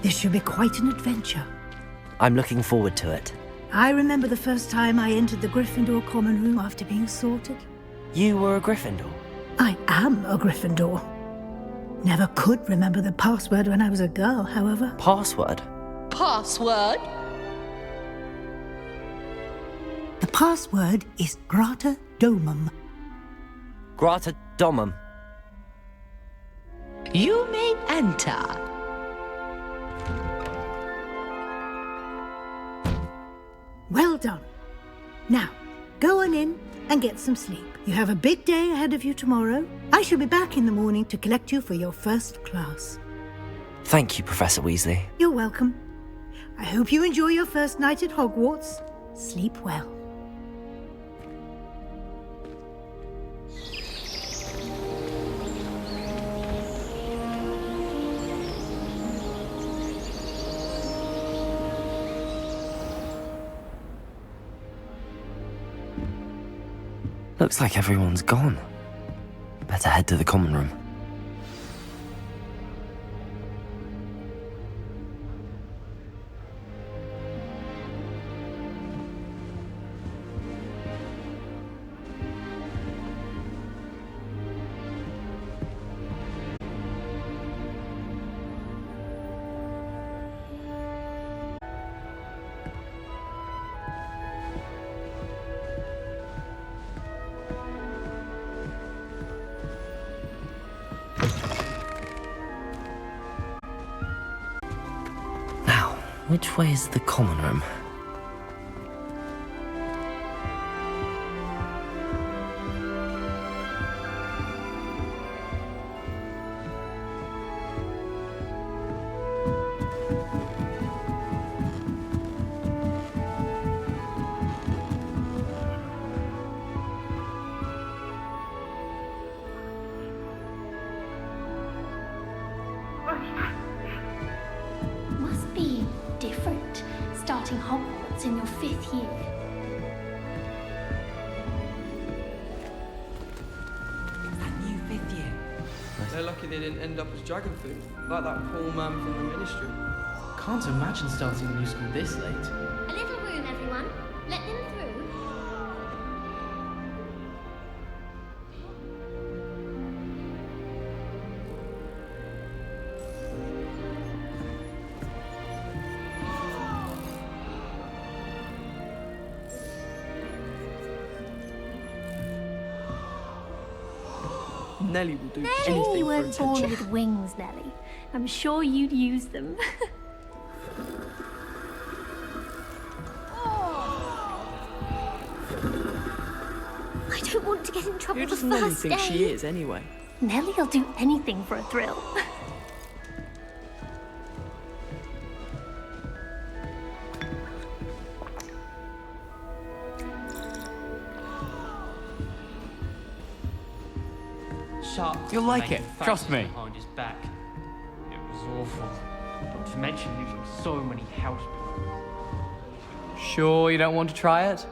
This should be quite an adventure. I'm looking forward to it. I remember the first time I entered the Gryffindor common room after being sorted. You were a Gryffindor? I am a Gryffindor. Never could remember the password when I was a girl, however. Password? Password? The password is Grata Domum. Grata Domum. You may enter. Well done. Now, go on in and get some sleep. You have a big day ahead of you tomorrow. I shall be back in the morning to collect you for your first class. Thank you, Professor Weasley. You're welcome. I hope you enjoy your first night at Hogwarts. Sleep well. Looks like everyone's gone. Better head to the common room. Which way is the common room? Must be different, starting Hogwarts in your 5th year. It's that new 5th year. They're lucky they didn't end up as dragon food, like that poor man from the ministry. Can't imagine starting a new school this late. A little room, everyone. Let them through. Nellie will do Nellie, anything you for weren't born attention. with wings, Nellie. I'm sure you'd use them. I don't want to get in trouble Who the does first Nellie think day. she is, anyway? Nellie'll do anything for a thrill. Sharp. You'll like making it, trust faces me. Behind his back. It was awful. Not to mention losing so many house people. Sure you don't want to try it?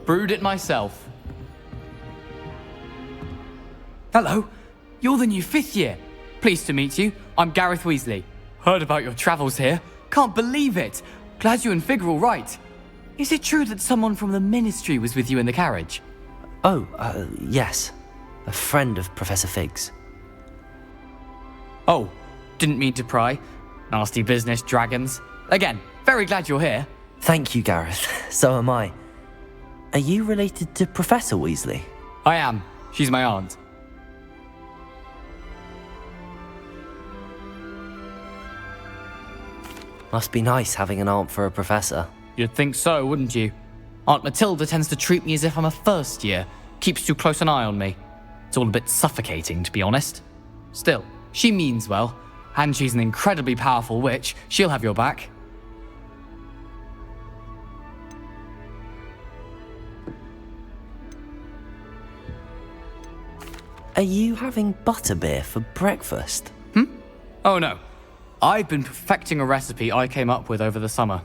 Brewed it myself. Hello, you're the new 5th year. Pleased to meet you. I'm Gareth Weasley. Heard about your travels here. Can't believe it. Glad you and Fig are all right. Is it true that someone from the Ministry was with you in the carriage? Oh, yes. A friend of Professor Fig's. Oh, didn't mean to pry. Nasty business, dragons. Again, very glad you're here. Thank you, Gareth. So am I. Are you related to Professor Weasley? I am. She's my aunt. Must be nice having an aunt for a professor. You'd think so, wouldn't you? Aunt Matilda tends to treat me as if I'm a first year. Keeps too close an eye on me. It's all a bit suffocating, to be honest. Still, she means well, and she's an incredibly powerful witch. She'll have your back. Are you having butterbeer for breakfast? Oh no. I've been perfecting a recipe I came up with over the summer.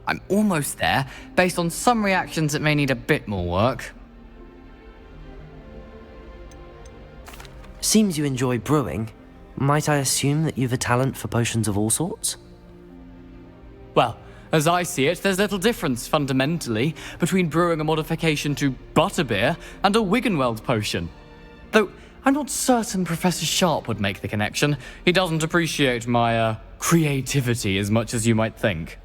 I'm almost there, based on some reactions that may need a bit more work. Seems you enjoy brewing. Might I assume that you've a talent for potions of all sorts? Well, as I see it, there's little difference, fundamentally, between brewing a modification to butterbeer and a Wiggenweld potion. Though, I'm not certain Professor Sharp would make the connection. He doesn't appreciate my, creativity as much as you might think.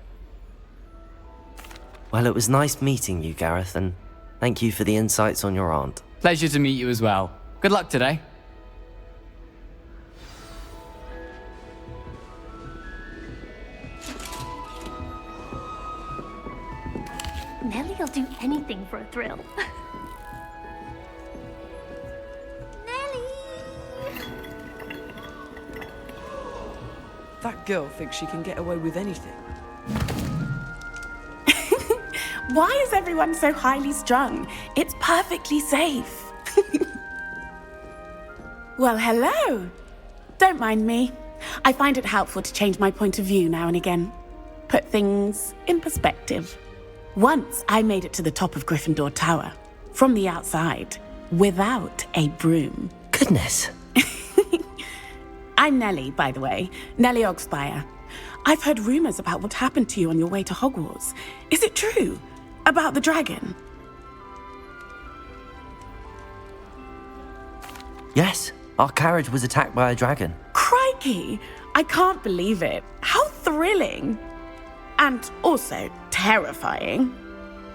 Well, it was nice meeting you, Gareth, and thank you for the insights on your aunt. Pleasure to meet you as well. Good luck today. Nellie'll do anything for a thrill. That girl thinks she can get away with anything. Why is everyone so highly strung? It's perfectly safe. Well, hello. Don't mind me. I find it helpful to change my point of view now and again. Put things in perspective. Once I made it to the top of Gryffindor Tower, from the outside, without a broom. Goodness. I'm Nellie, by the way. Nellie Ogspire. I've heard rumors about what happened to you on your way to Hogwarts. Is it true? About the dragon? Yes, our carriage was attacked by a dragon. Crikey! I can't believe it. How thrilling! And also terrifying.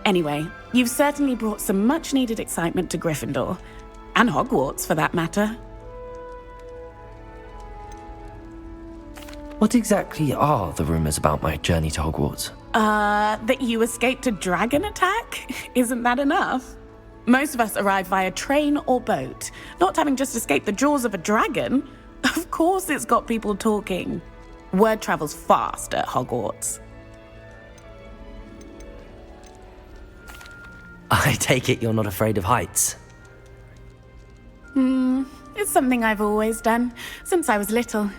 Anyway, you've certainly brought some much-needed excitement to Gryffindor. And Hogwarts, for that matter. What exactly are the rumors about my journey to Hogwarts? That you escaped a dragon attack? Isn't that enough? Most of us arrive via train or boat, not having just escaped the jaws of a dragon. Of course it's got people talking. Word travels fast at Hogwarts. I take it you're not afraid of heights. It's something I've always done, since I was little.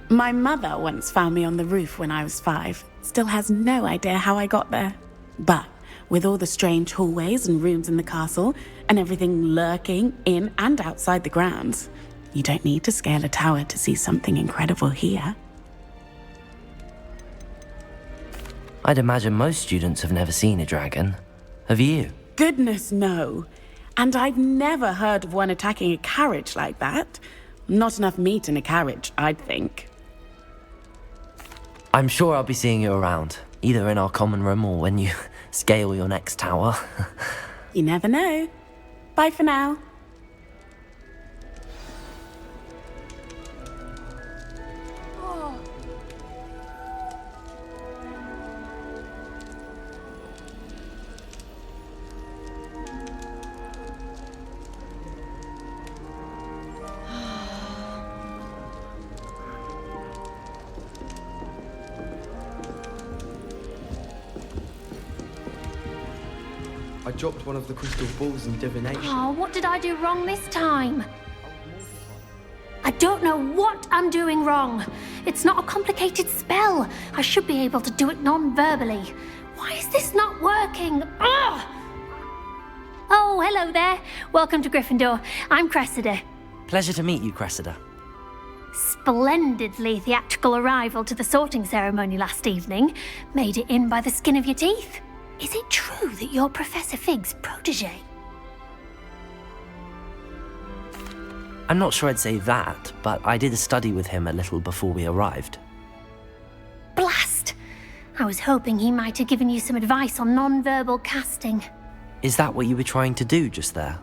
My mother once found me on the roof when I was 5. Still has no idea how I got there. But with all the strange hallways and rooms in the castle, and everything lurking in and outside the grounds, you don't need to scale a tower to see something incredible here. I'd imagine most students have never seen a dragon. Have you? Goodness, no. And I've never heard of one attacking a carriage like that. Not enough meat in a carriage, I'd think. I'm sure I'll be seeing you around, either in our common room or when you scale your next tower. You never know. Bye for now. I dropped one of the crystal balls in divination. Oh, what did I do wrong this time? I don't know what I'm doing wrong. It's not a complicated spell. I should be able to do it non-verbally. Why is this not working? Ugh! Oh, hello there. Welcome to Gryffindor. I'm Cressida. Pleasure to meet you, Cressida. Splendidly theatrical arrival to the sorting ceremony last evening. Made it in by the skin of your teeth. Is it true that you're Professor Fig's protege? I'm not sure I'd say that, but I did a study with him a little before we arrived. Blast! I was hoping he might have given you some advice on non-verbal casting. Is that what you were trying to do just there?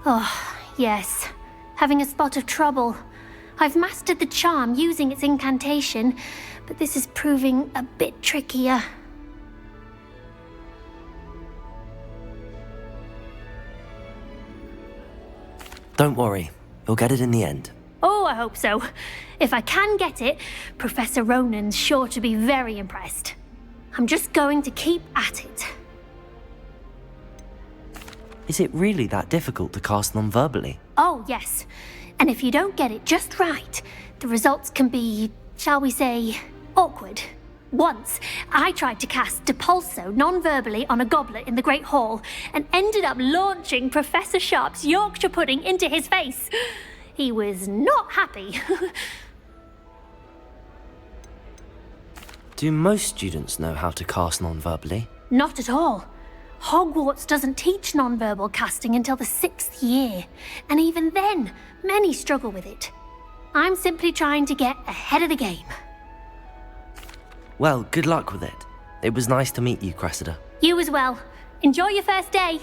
Oh, yes. Having a spot of trouble. I've mastered the charm using its incantation, but this is proving a bit trickier. Don't worry, you'll get it in the end. Oh, I hope so. If I can get it, Professor Ronen's sure to be very impressed. I'm just going to keep at it. Is it really that difficult to cast non-verbally? Oh, yes. And if you don't get it just right, the results can be, shall we say, awkward. Once, I tried to cast Depulso non-verbally on a goblet in the Great Hall and ended up launching Professor Sharp's Yorkshire pudding into his face. He was not happy. Do most students know how to cast non-verbally? Not at all. Hogwarts doesn't teach nonverbal casting until the 6th year, and even then, many struggle with it. I'm simply trying to get ahead of the game. Well, good luck with it. It was nice to meet you, Cressida. You as well. Enjoy your first day.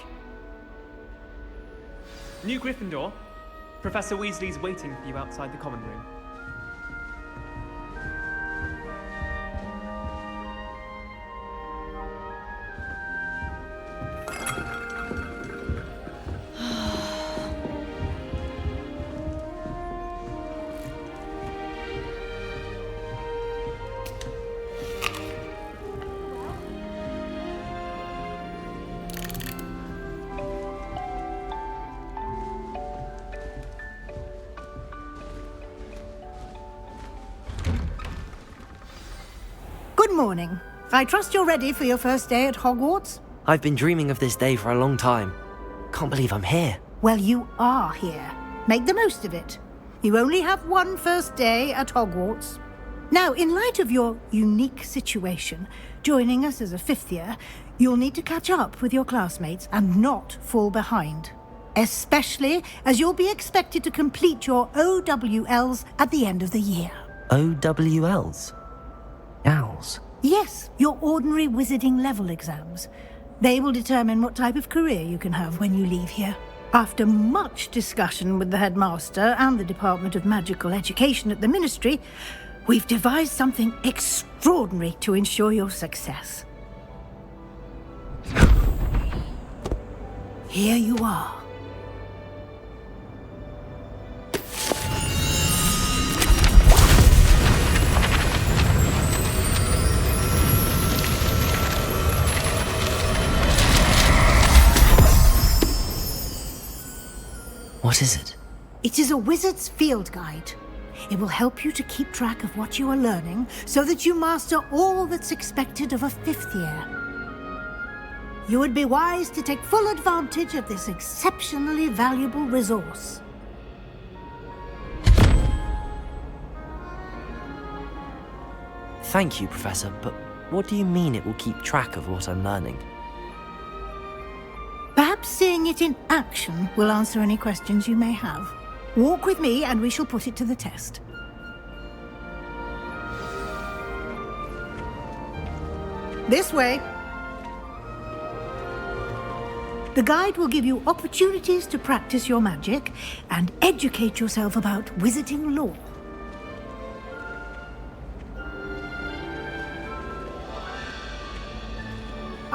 New Gryffindor. Professor Weasley's waiting for you outside the common room. Good morning. I trust you're ready for your first day at Hogwarts? I've been dreaming of this day for a long time. Can't believe I'm here. Well, you are here. Make the most of it. You only have one first day at Hogwarts. Now, in light of your unique situation, joining us as a 5th year, you'll need to catch up with your classmates and not fall behind. Especially as you'll be expected to complete your OWLs at the end of the year. OWLs? Owls? Yes, your ordinary wizarding level exams. They will determine what type of career you can have when you leave here. After much discussion with the headmaster and the Department of Magical Education at the Ministry, we've devised something extraordinary to ensure your success. Here you are. What is it? It is a wizard's field guide. It will help you to keep track of what you are learning so that you master all that's expected of a 5th year. You would be wise to take full advantage of this exceptionally valuable resource. Thank you, Professor, but what do you mean it will keep track of what I'm learning? Perhaps seeing it in action will answer any questions you may have. Walk with me and we shall put it to the test. This way. The guide will give you opportunities to practice your magic and educate yourself about wizarding lore.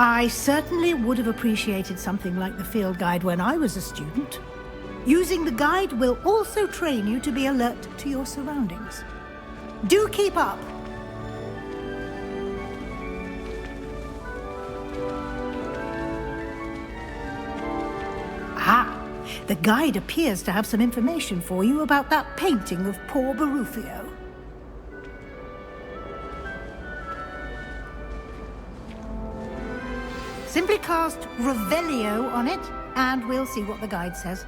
I certainly would have appreciated something like the field guide when I was a student. Using the guide will also train you to be alert to your surroundings. Do keep up! Ah, the guide appears to have some information for you about that painting of poor Barufio. Simply cast Revelio on it, and we'll see what the guide says.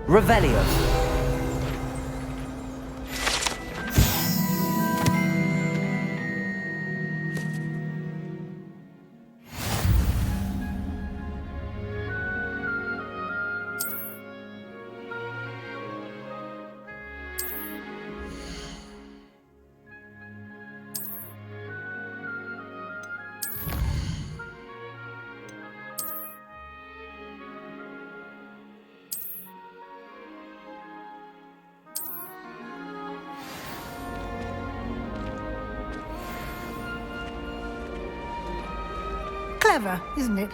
Revelio. Clever, isn't it?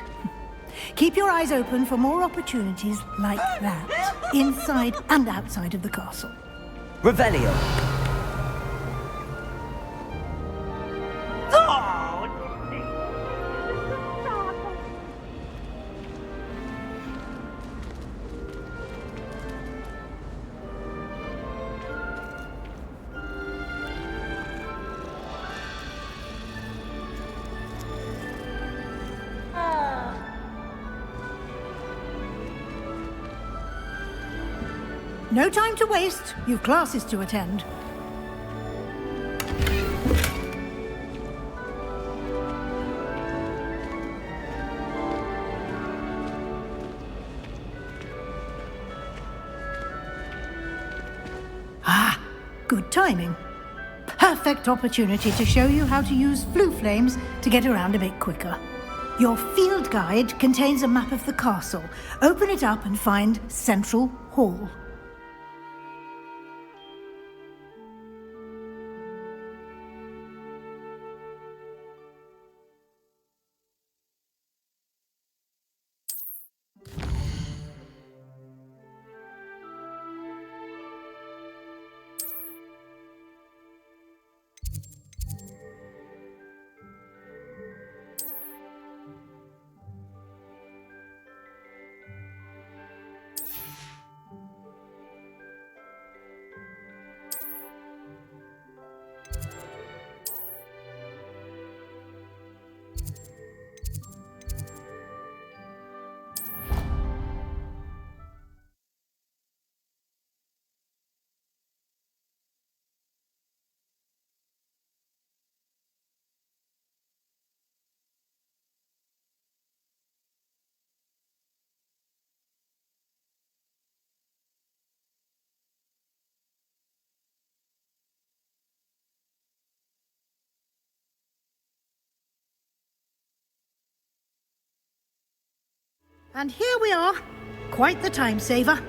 Keep your eyes open for more opportunities like that, inside and outside of the castle. Revelio. no time to waste. You've classes to attend. Ah, good timing. Perfect opportunity to show you how to use flue flames to get around a bit quicker. Your field guide contains a map of the castle. Open it up and find Central Hall. And here we are. Quite the time saver.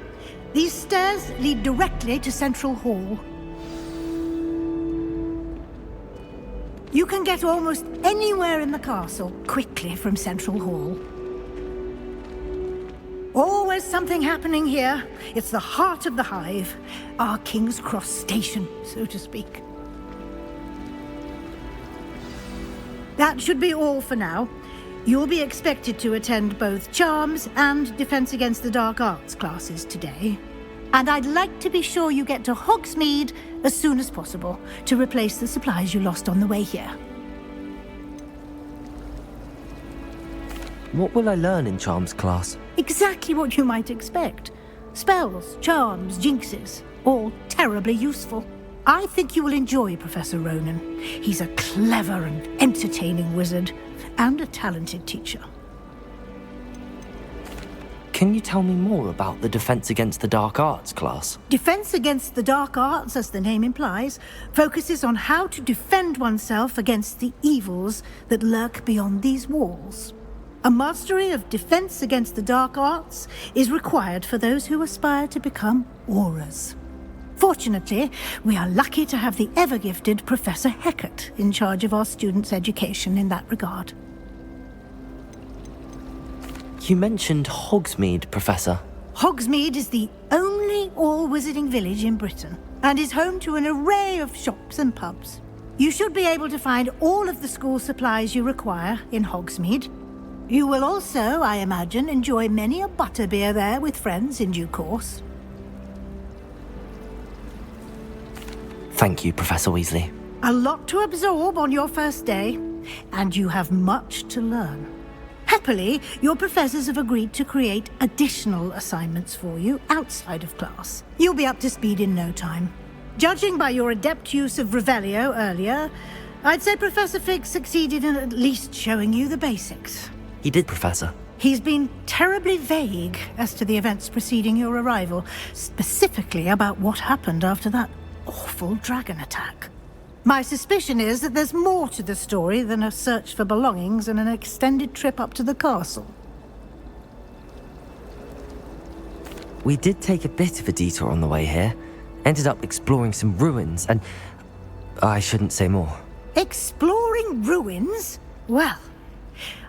These stairs lead directly to Central Hall. You can get almost anywhere in the castle quickly from Central Hall. Always something happening here. It's the heart of the hive. Our King's Cross station, so to speak. That should be all for now. You'll be expected to attend both Charms and Defense Against the Dark Arts classes today. And I'd like to be sure you get to Hogsmeade as soon as possible to replace the supplies you lost on the way here. What will I learn in Charms class? Exactly what you might expect. Spells, charms, jinxes, all terribly useful. I think you will enjoy Professor Ronen. He's a clever and entertaining wizard, and a talented teacher. Can you tell me more about the Defense Against the Dark Arts class? Defense Against the Dark Arts, as the name implies, focuses on how to defend oneself against the evils that lurk beyond these walls. A mastery of Defense Against the Dark Arts is required for those who aspire to become auras. Fortunately, we are lucky to have the ever-gifted Professor Hecat in charge of our students' education in that regard. You mentioned Hogsmeade, Professor. Hogsmeade is the only all-wizarding village in Britain, and is home to an array of shops and pubs. You should be able to find all of the school supplies you require in Hogsmeade. You will also, I imagine, enjoy many a butterbeer there with friends in due course. Thank you, Professor Weasley. A lot to absorb on your first day, and you have much to learn. Happily, your professors have agreed to create additional assignments for you outside of class. You'll be up to speed in no time. Judging by your adept use of Revelio earlier, I'd say Professor Fig succeeded in at least showing you the basics. He did, Professor. He's been terribly vague as to the events preceding your arrival, specifically about what happened after that awful dragon attack. My suspicion is that there's more to the story than a search for belongings and an extended trip up to the castle. We did take a bit of a detour on the way here. Ended up exploring some ruins, and I shouldn't say more. Exploring ruins? Well,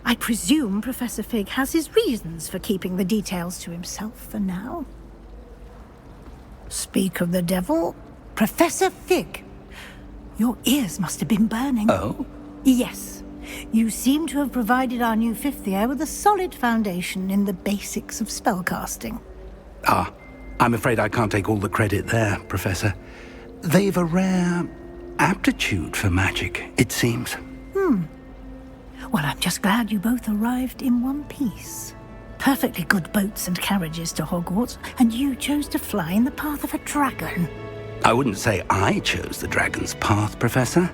I presume Professor Fig has his reasons for keeping the details to himself for now. Speak of the devil, Professor Fig. Your ears must have been burning. Oh? Yes. You seem to have provided our new fifth year with a solid foundation in the basics of spellcasting. Ah, I'm afraid I can't take all the credit there, Professor. They've a rare aptitude for magic, it seems. Well, I'm just glad you both arrived in one piece. perfectly good boats and carriages to Hogwarts, and you chose to fly in the path of a dragon. I wouldn't say I chose the dragon's path, Professor.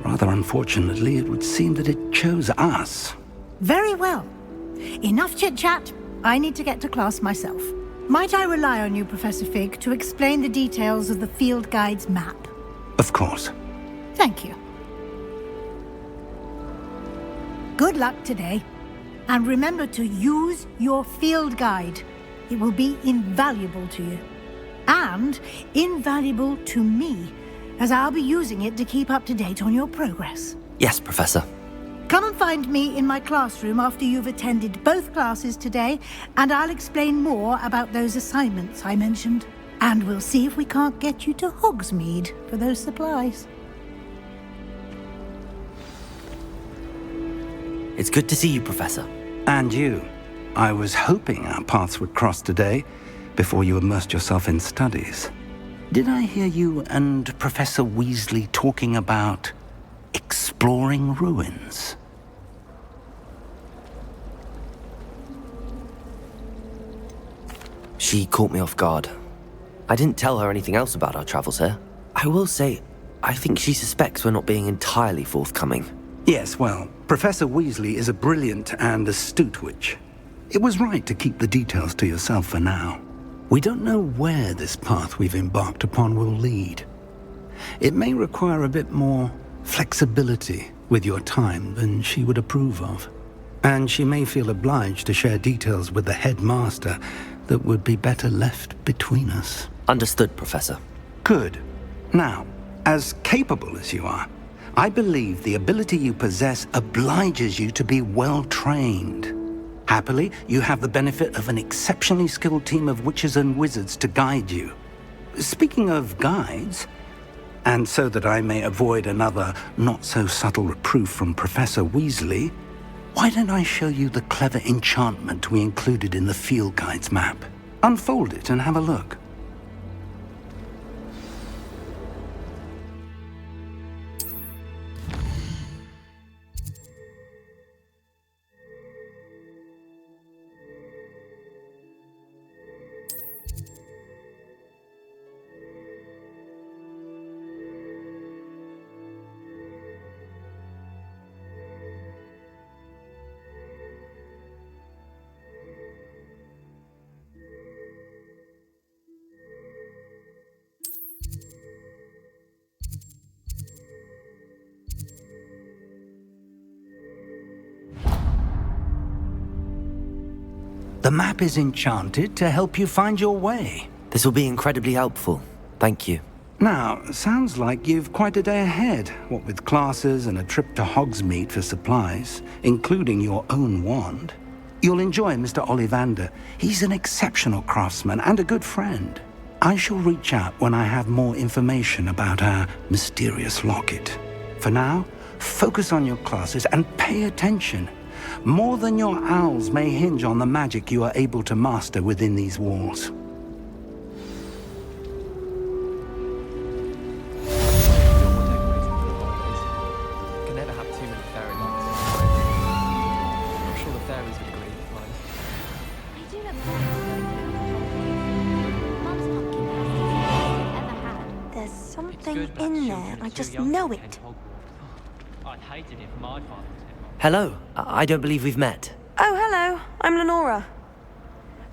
Rather unfortunately, it would seem that it chose us. Very well. Enough chit-chat. I need to get to class myself. Might I rely on you, Professor Fig, to explain the details of the field guide's map? Of course. Thank you. Good luck today. And remember to use your field guide. It will be invaluable to you. And invaluable to me, as I'll be using it to keep up to date on your progress. Yes, Professor. Come and find me in my classroom after you've attended both classes today, and I'll explain more about those assignments I mentioned. And we'll see if we can't get you to Hogsmeade for those supplies. It's good to see you, Professor. And you. I was hoping our paths would cross today, before you immersed yourself in studies. Did I hear you and Professor Weasley talking about exploring ruins? She caught me off guard. I didn't tell her anything else about our travels here. I will say, I think she suspects we're not being entirely forthcoming. Yes, well, Professor Weasley is a brilliant and astute witch. It was right to keep the details to yourself for now. We don't know where this path we've embarked upon will lead. It may require a bit more flexibility with your time than she would approve of. And she may feel obliged to share details with the headmaster that would be better left between us. Understood, Professor. Good. Now, as capable as you are, I believe the ability you possess obliges you to be well trained. Happily, you have the benefit of an exceptionally skilled team of witches and wizards to guide you. Speaking of guides, and so that I may avoid another not-so-subtle reproof from Professor Weasley, why don't I show you the clever enchantment we included in the field guide's map? Unfold it and have a look. The map is enchanted to help you find your way. This will be incredibly helpful. Thank you. Now, sounds like you've quite a day ahead, what with classes and a trip to Hogsmeade for supplies, including your own wand. You'll enjoy Mr. Ollivander. He's an exceptional craftsman and a good friend. I shall reach out when I have more information about our mysterious locket. For now, focus on your classes and pay attention. More than your owls may hinge on the magic you are able to master within these walls. Can never have too many fairy lights. I'm sure the fairies would agree with mine. I do remember Mum's pumpkin ever had. There's something in there. I just know it. I'd hate it if my father was headmaster. Hello. I don't believe we've met. Oh, hello. I'm Lenora.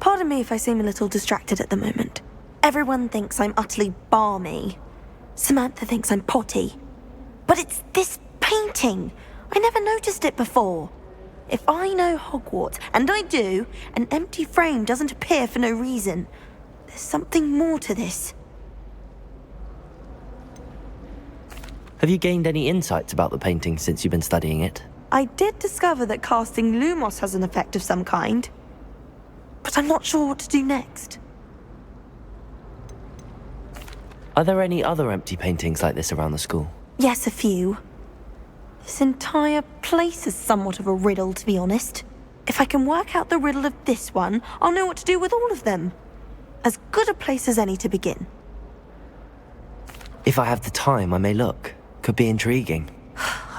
Pardon me if I seem a little distracted at the moment. Everyone thinks I'm utterly balmy. Samantha thinks I'm potty. But it's this painting. I never noticed it before. If I know Hogwarts, and I do, an empty frame doesn't appear for no reason. There's something more to this. Have you gained any insights about the painting since you've been studying it? I did discover that casting Lumos has an effect of some kind. But I'm not sure what to do next. Are there any other empty paintings like this around the school? Yes, a few. This entire place is somewhat of a riddle, to be honest. If I can work out the riddle of this one, I'll know what to do with all of them. As good a place as any to begin. If I have the time, I may look. Could be intriguing.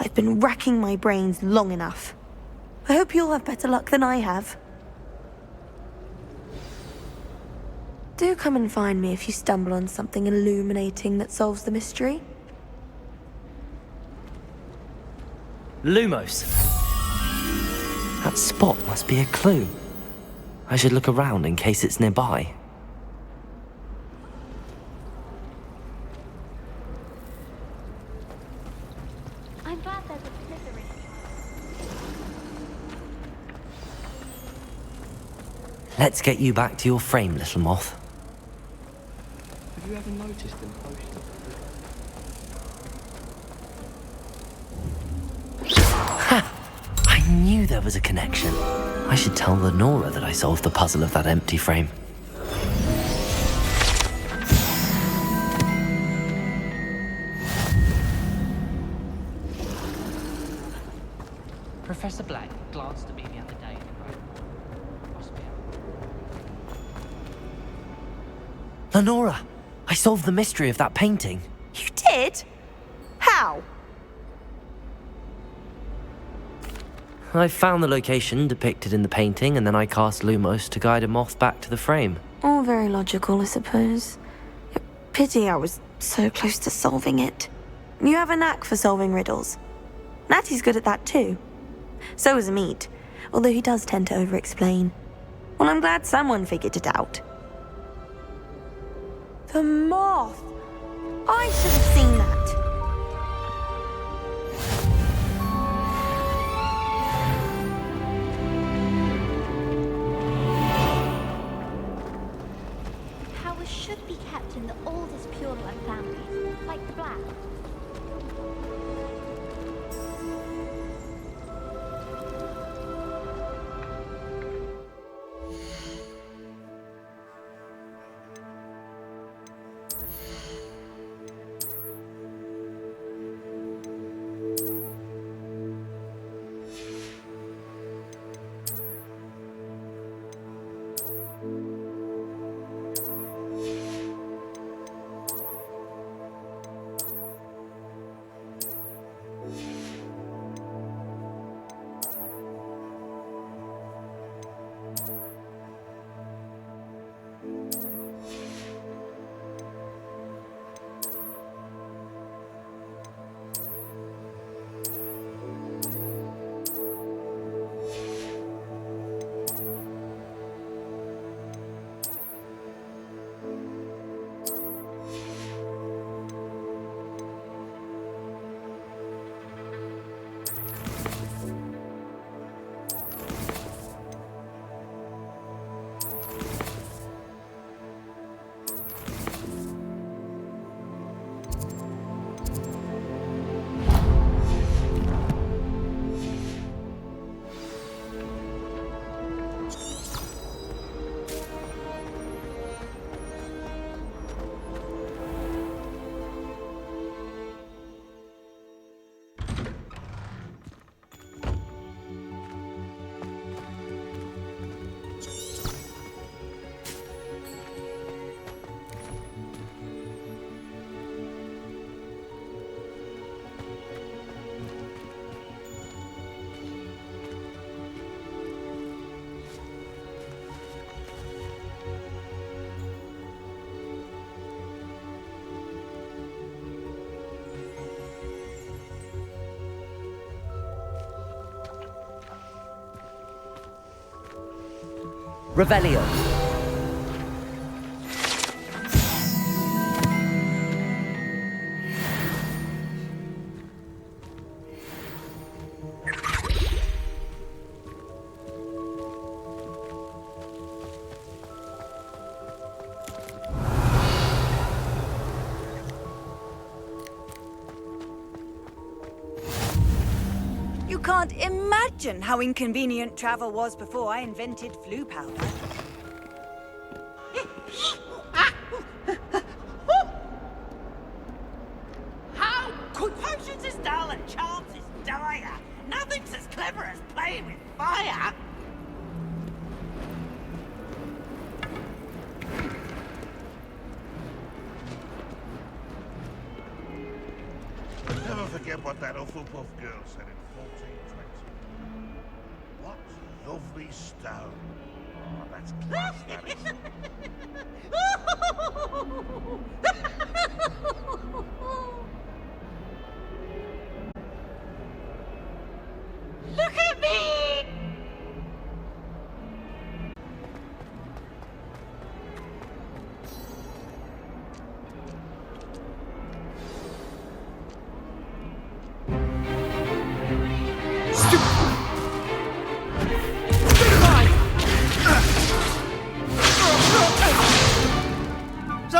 I've been racking my brains long enough. I hope you'll have better luck than I have. Do come and find me if you stumble on something illuminating that solves the mystery. Lumos. That spot must be a clue. I should look around in case it's nearby. I'm glad there's a Slytherin. Let's get you back to your frame, little moth. Have you ever noticed them potions? I knew there was a connection. I should tell Lenora that I solved the puzzle of that empty frame. Professor Black glanced at me the other day and wrote, must be Lenora! I solved the mystery of that painting. You did? How? I found the location depicted in the painting, and then I cast Lumos to guide a moth back to the frame. All very logical, I suppose. Pity I was so close to solving it. You have a knack for solving riddles. Natty's good at that too. So is Amit, although he does tend to over-explain. Well, I'm glad someone figured it out. The moth! I should have seen that. Powers should be kept in the oldest pure blood families, like the Black. Revelio. You can't imagine how inconvenient travel was before I invented flu powder. How could potions is dull and charms is dire? Nothing's as clever as playing with fire. Never forget what that Hufflepuff girl said in 1420. What lovely stone. Oh, that's class, that is.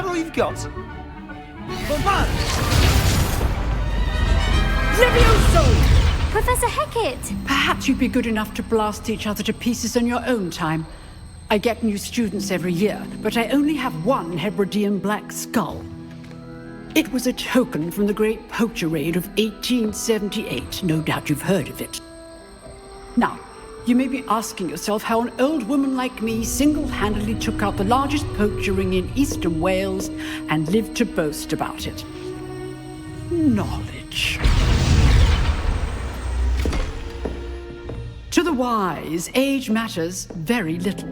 that all you've got? Levioso! Professor Hecat! Perhaps you'd be good enough to blast each other to pieces on your own time. I get new students every year, but I only have one Hebridean black skull. It was a token from the Great Poacher Raid of 1878. No doubt you've heard of it. Now, you may be asking yourself how an old woman like me single-handedly took out the largest poacher ring in eastern Wales and lived to boast about it. Knowledge. To the wise, age matters very little.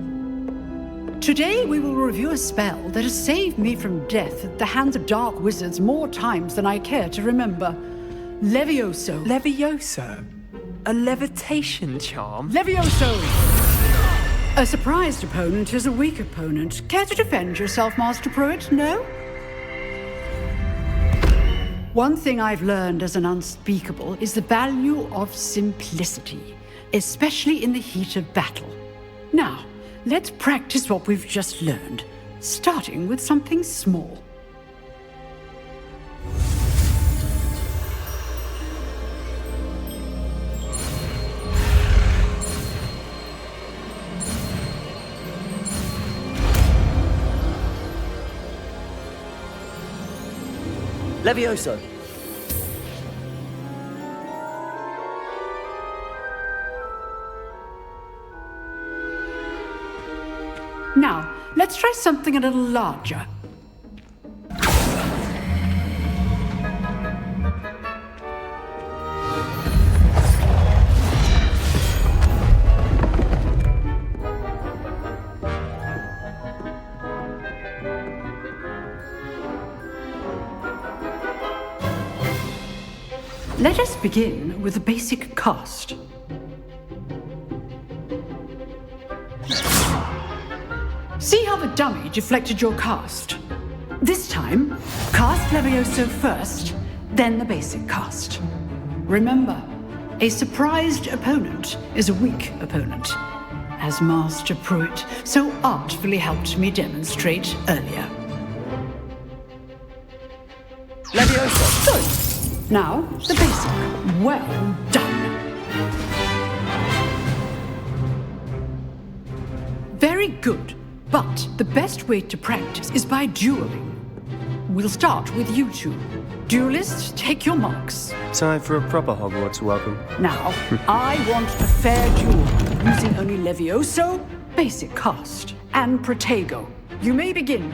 Today we will review a spell that has saved me from death at the hands of dark wizards more times than I care to remember. Levioso. Levioso? A levitation charm? Levioso! A surprised opponent is a weak opponent. Care to defend yourself, Master Pruitt? No? One thing I've learned as an unspeakable is the value of simplicity, especially in the heat of battle. Now, let's practice what we've just learned, starting with something small. Levioso. Now, let's try something a little larger. Let us begin with the basic cast. See how the dummy deflected your cast? This time, cast Levioso first, then the basic cast. Remember, a surprised opponent is a weak opponent, as Master Pruitt so artfully helped me demonstrate earlier. Levioso! Good. Now, the basic. Well done. Very good. But the best way to practice is by dueling. We'll start with you two. Duelists, take your marks. Time for a proper Hogwarts welcome. Now, I want a fair duel, using only Levioso, basic cast, and Protego. You may begin.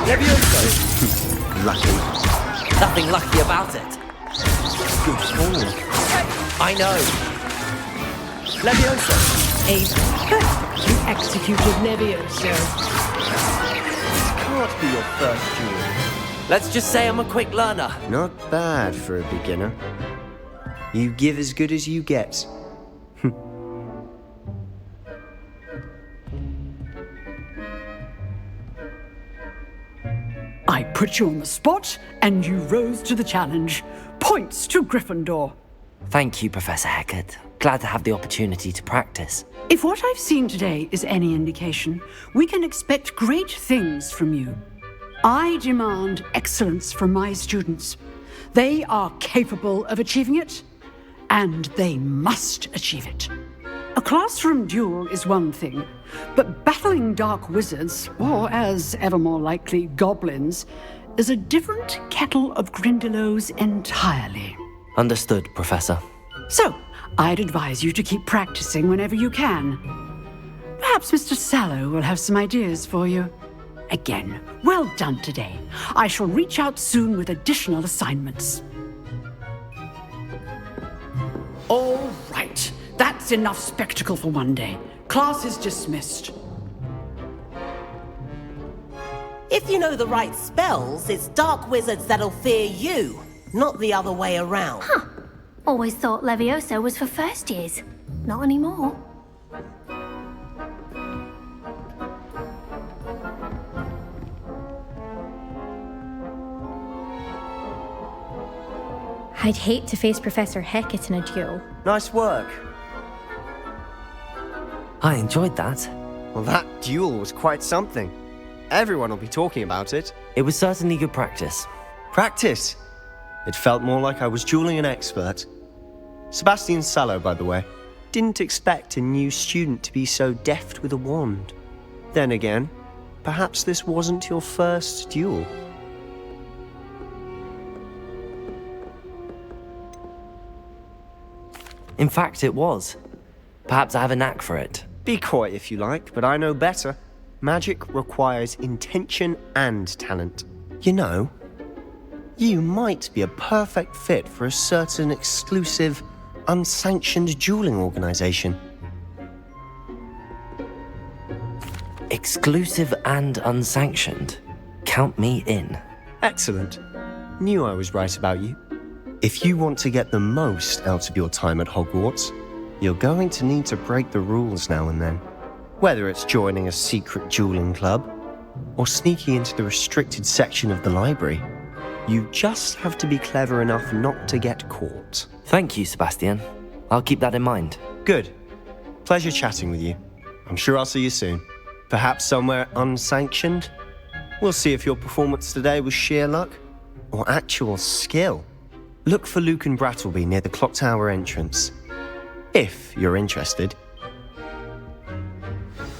Levioso! Lucky. Nothing lucky about it. Good call. I know. Levioso! A perfectly executed Levioso. This can't be your first duel. Let's just say I'm a quick learner. Not bad for a beginner. You give as good as you get. I put you on the spot, and you rose to the challenge. Points to Gryffindor. Thank you, Professor Hecat. Glad to have the opportunity to practice. If what I've seen today is any indication, we can expect great things from you. I demand excellence from my students. They are capable of achieving it, and they must achieve it. A classroom duel is one thing, but battling dark wizards, or as ever more likely, goblins, is a different kettle of Grindylows entirely. Understood, Professor. So, I'd advise you to keep practicing whenever you can. Perhaps Mr. Sallow will have some ideas for you. Again, well done today. I shall reach out soon with additional assignments. All right. That's enough spectacle for one day. Class is dismissed. If you know the right spells, it's dark wizards that'll fear you, not the other way around. Huh. Always thought Levioso was for first years. Not anymore. I'd hate to face Professor Hecat in a duel. Nice work. I enjoyed that. Well, that duel was quite something. Everyone will be talking about it. It was certainly good practice. Practice? It felt more like I was dueling an expert. Sebastian Sallow, by the way. Didn't expect a new student to be so deft with a wand. Then again, perhaps this wasn't your first duel. In fact, it was. Perhaps I have a knack for it. Be coy if you like, but I know better. Magic requires intention and talent. You know, you might be a perfect fit for a certain exclusive, unsanctioned dueling organization. Exclusive and unsanctioned. Count me in. Excellent. Knew I was right about you. If you want to get the most out of your time at Hogwarts, you're going to need to break the rules now and then. Whether it's joining a secret dueling club, or sneaking into the restricted section of the library, you just have to be clever enough not to get caught. Thank you, Sebastian. I'll keep that in mind. Good. Pleasure chatting with you. I'm sure I'll see you soon. Perhaps somewhere unsanctioned? We'll see if your performance today was sheer luck, or actual skill. Look for Luke and Brattleby near the clock tower entrance, if you're interested.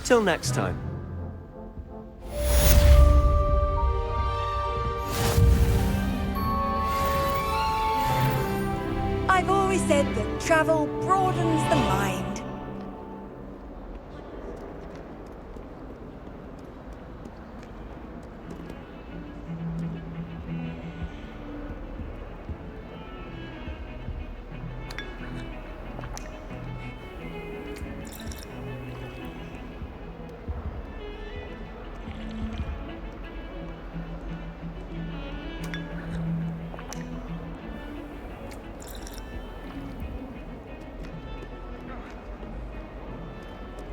Till next time. I've always said that travel broadens the mind.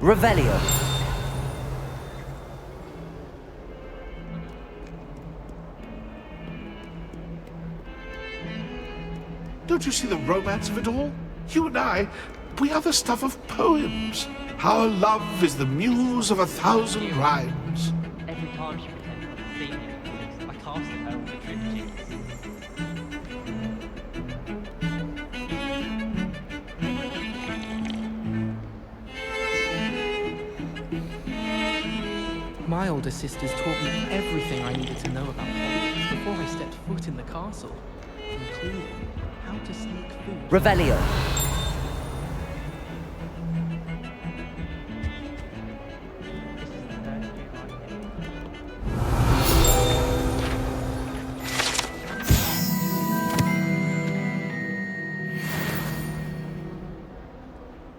Revelio. Don't you see the romance of it all? You and I, we are the stuff of poems. Our love is the muse of 1,000 rhymes. Every time she pretended to see me, I casted her with a trick genius. My older sisters taught me everything I needed to know about Hogwarts before I stepped foot in the castle, including how to sneak food. Revelio.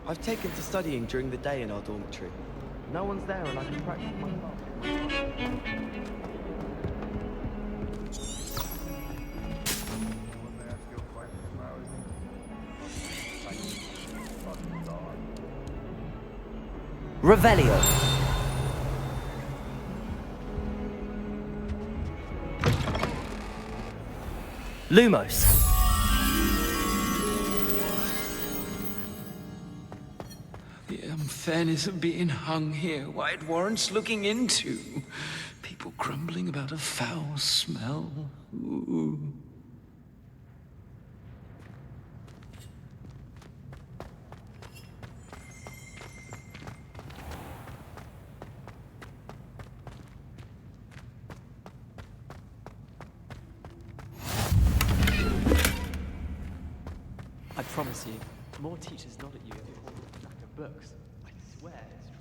I've taken to studying during the day in our dormitory. No one's there and I can practice my part. Revelio. Lumos. The unfairness of being hung here, why it warrants looking into. People grumbling about a foul smell. Ooh. I promise you, more teachers nod at you if you hold a stack of books. I swear it's true.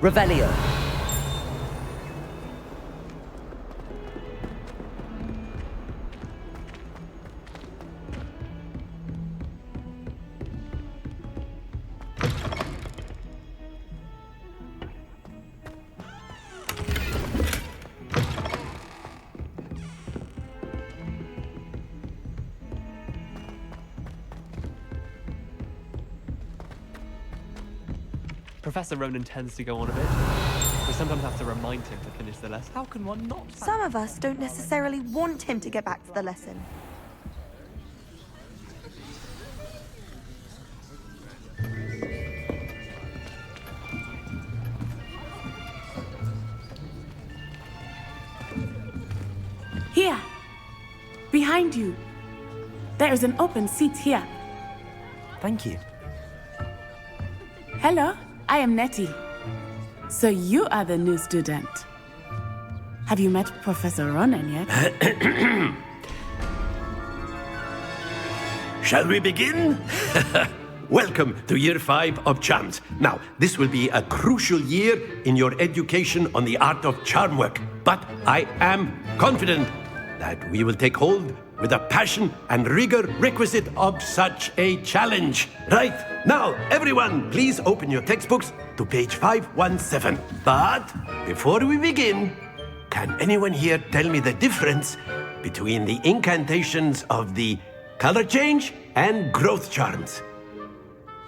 Revelio. Professor Ronen tends to go on a bit. We sometimes have to remind him to finish the lesson. How can one not? Some of us don't necessarily want him to get back to the lesson. Here. Behind you. There is an open seat here. Thank you. Hello, I am Nettie. So you are the new student. Have you met Professor Ronen yet? Shall we begin? Welcome to Year 5 of Charms. Now, this will be a crucial year in your education on the art of charm work. But I am confident that we will take hold with the passion and rigor requisite of such a challenge. Right, now, everyone, please open your textbooks to page 517. But before we begin, can anyone here tell me the difference between the incantations of the color change and growth charms?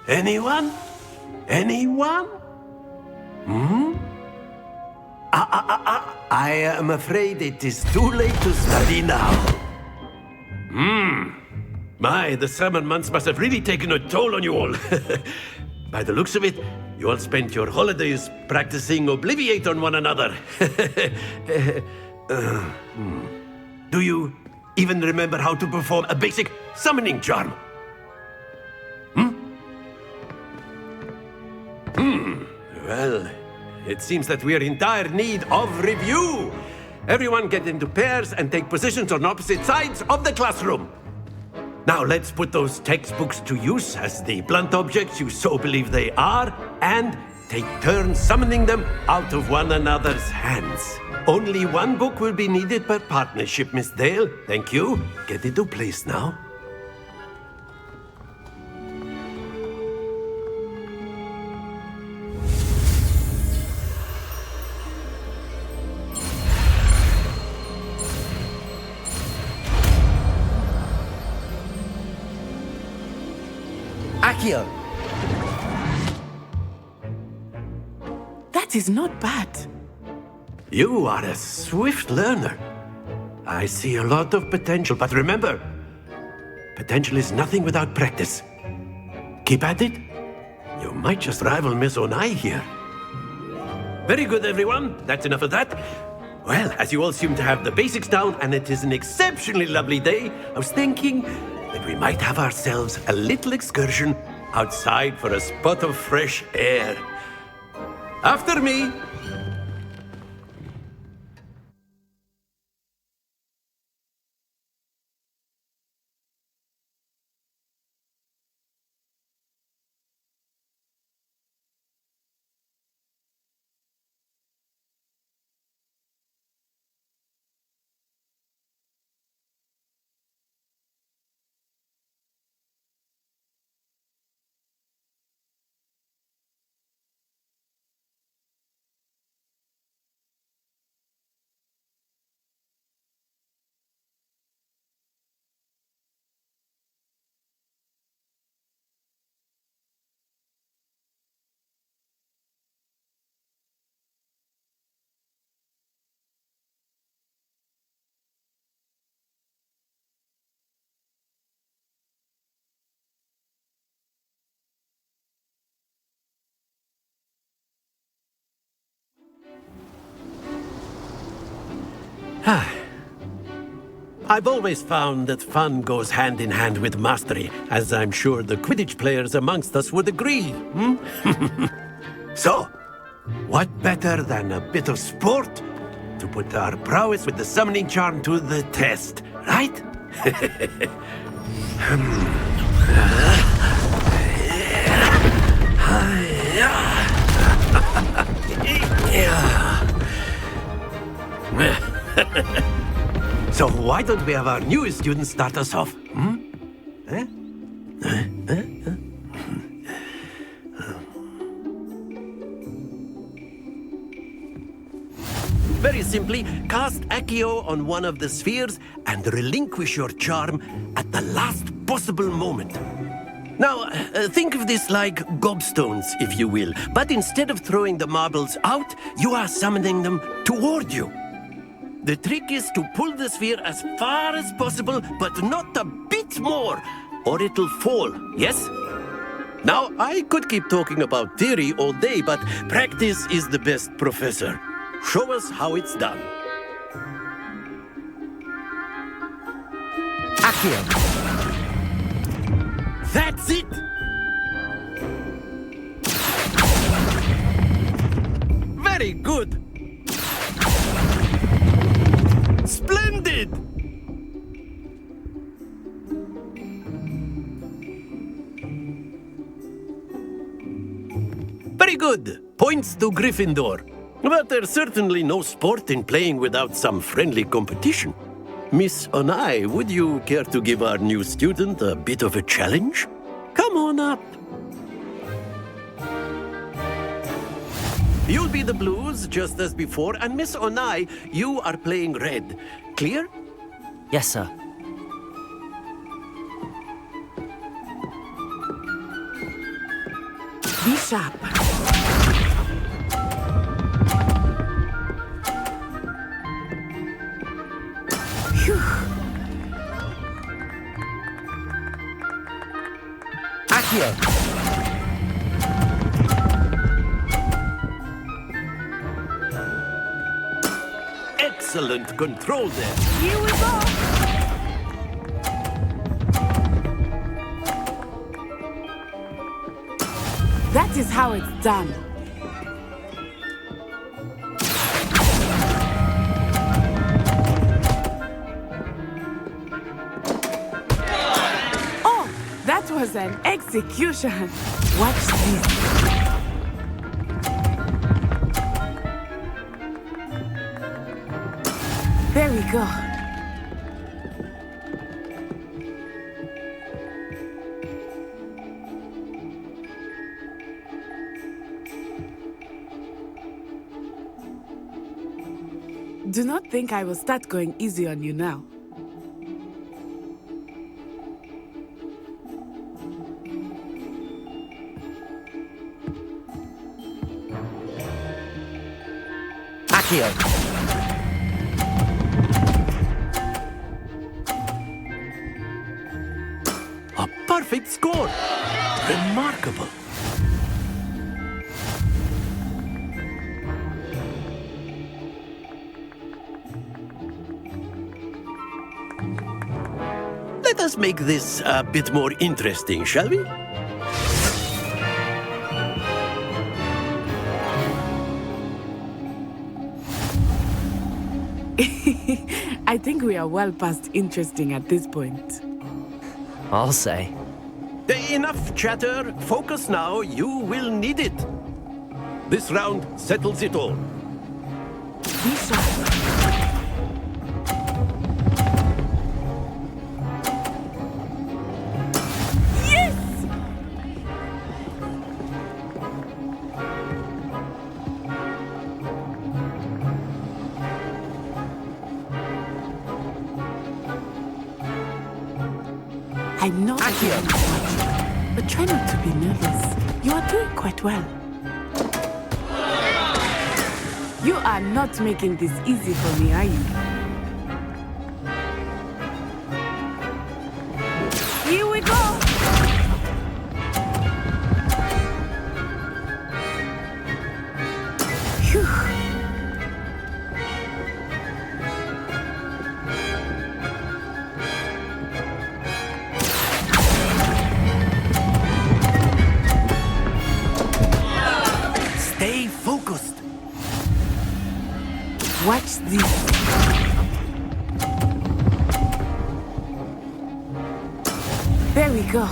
Anyone? Anyone? I am afraid it is too late to study now. My, the summer months must have really taken a toll on you all. By the looks of it, you all spent your holidays practicing Obliviate on one another. Do you even remember how to perform a basic summoning charm? Well, it seems that we are in dire need of review. Everyone get into pairs and take positions on opposite sides of the classroom. Now let's put those textbooks to use as the blunt objects you so believe they are, and take turns summoning them out of one another's hands. Only one book will be needed per partnership, Miss Dale. Thank you. Get into place now. Accio. That is not bad. You are a swift learner. I see a lot of potential, but remember, potential is nothing without practice. Keep at it. You might just rival Miss Onai here. Very good, everyone. That's enough of that. Well, as you all seem to have the basics down, and it is an exceptionally lovely day, I was thinking that we might have ourselves a little excursion outside for a spot of fresh air. After me. I've always found that fun goes hand in hand with mastery, as I'm sure the Quidditch players amongst us would agree. So, what better than a bit of sport to put our prowess with the summoning charm to the test, right? why don't we have our newest student start us off? Very simply, cast Accio on one of the spheres and relinquish your charm at the last possible moment. Now, think of this like gobstones, if you will, but instead of throwing the marbles out, you are summoning them toward you. The trick is to pull the sphere as far as possible, but not a bit more, or it'll fall, yes? Now, I could keep talking about theory all day, but practice is the best professor. Show us how it's done. Accio. That's it! Very good! Splendid! Very good! Points to Gryffindor. But there's certainly no sport in playing without some friendly competition. Miss Onai, would you care to give our new student a bit of a challenge? Come on up. You'll be the blues, just as before, and Miss Onai, you are playing red. Clear? Yes, sir. Be sharp. Phew. Accio. Excellent control there. Here we go. That is how it's done. Oh, that was an execution. Watch this. There we go. Do not think I will start going easy on you now. Accio. A perfect score! Remarkable! Let us make this a bit more interesting, shall we? I think we are well past interesting at this point. I'll say. Enough chatter. Focus now. You will need it. This round settles it all. Be sharp. I know that you are much, but try not to be nervous. You are doing quite well. You are not making this easy for me, are you? Here we go! Phew. Stay focused. Watch this. There we go.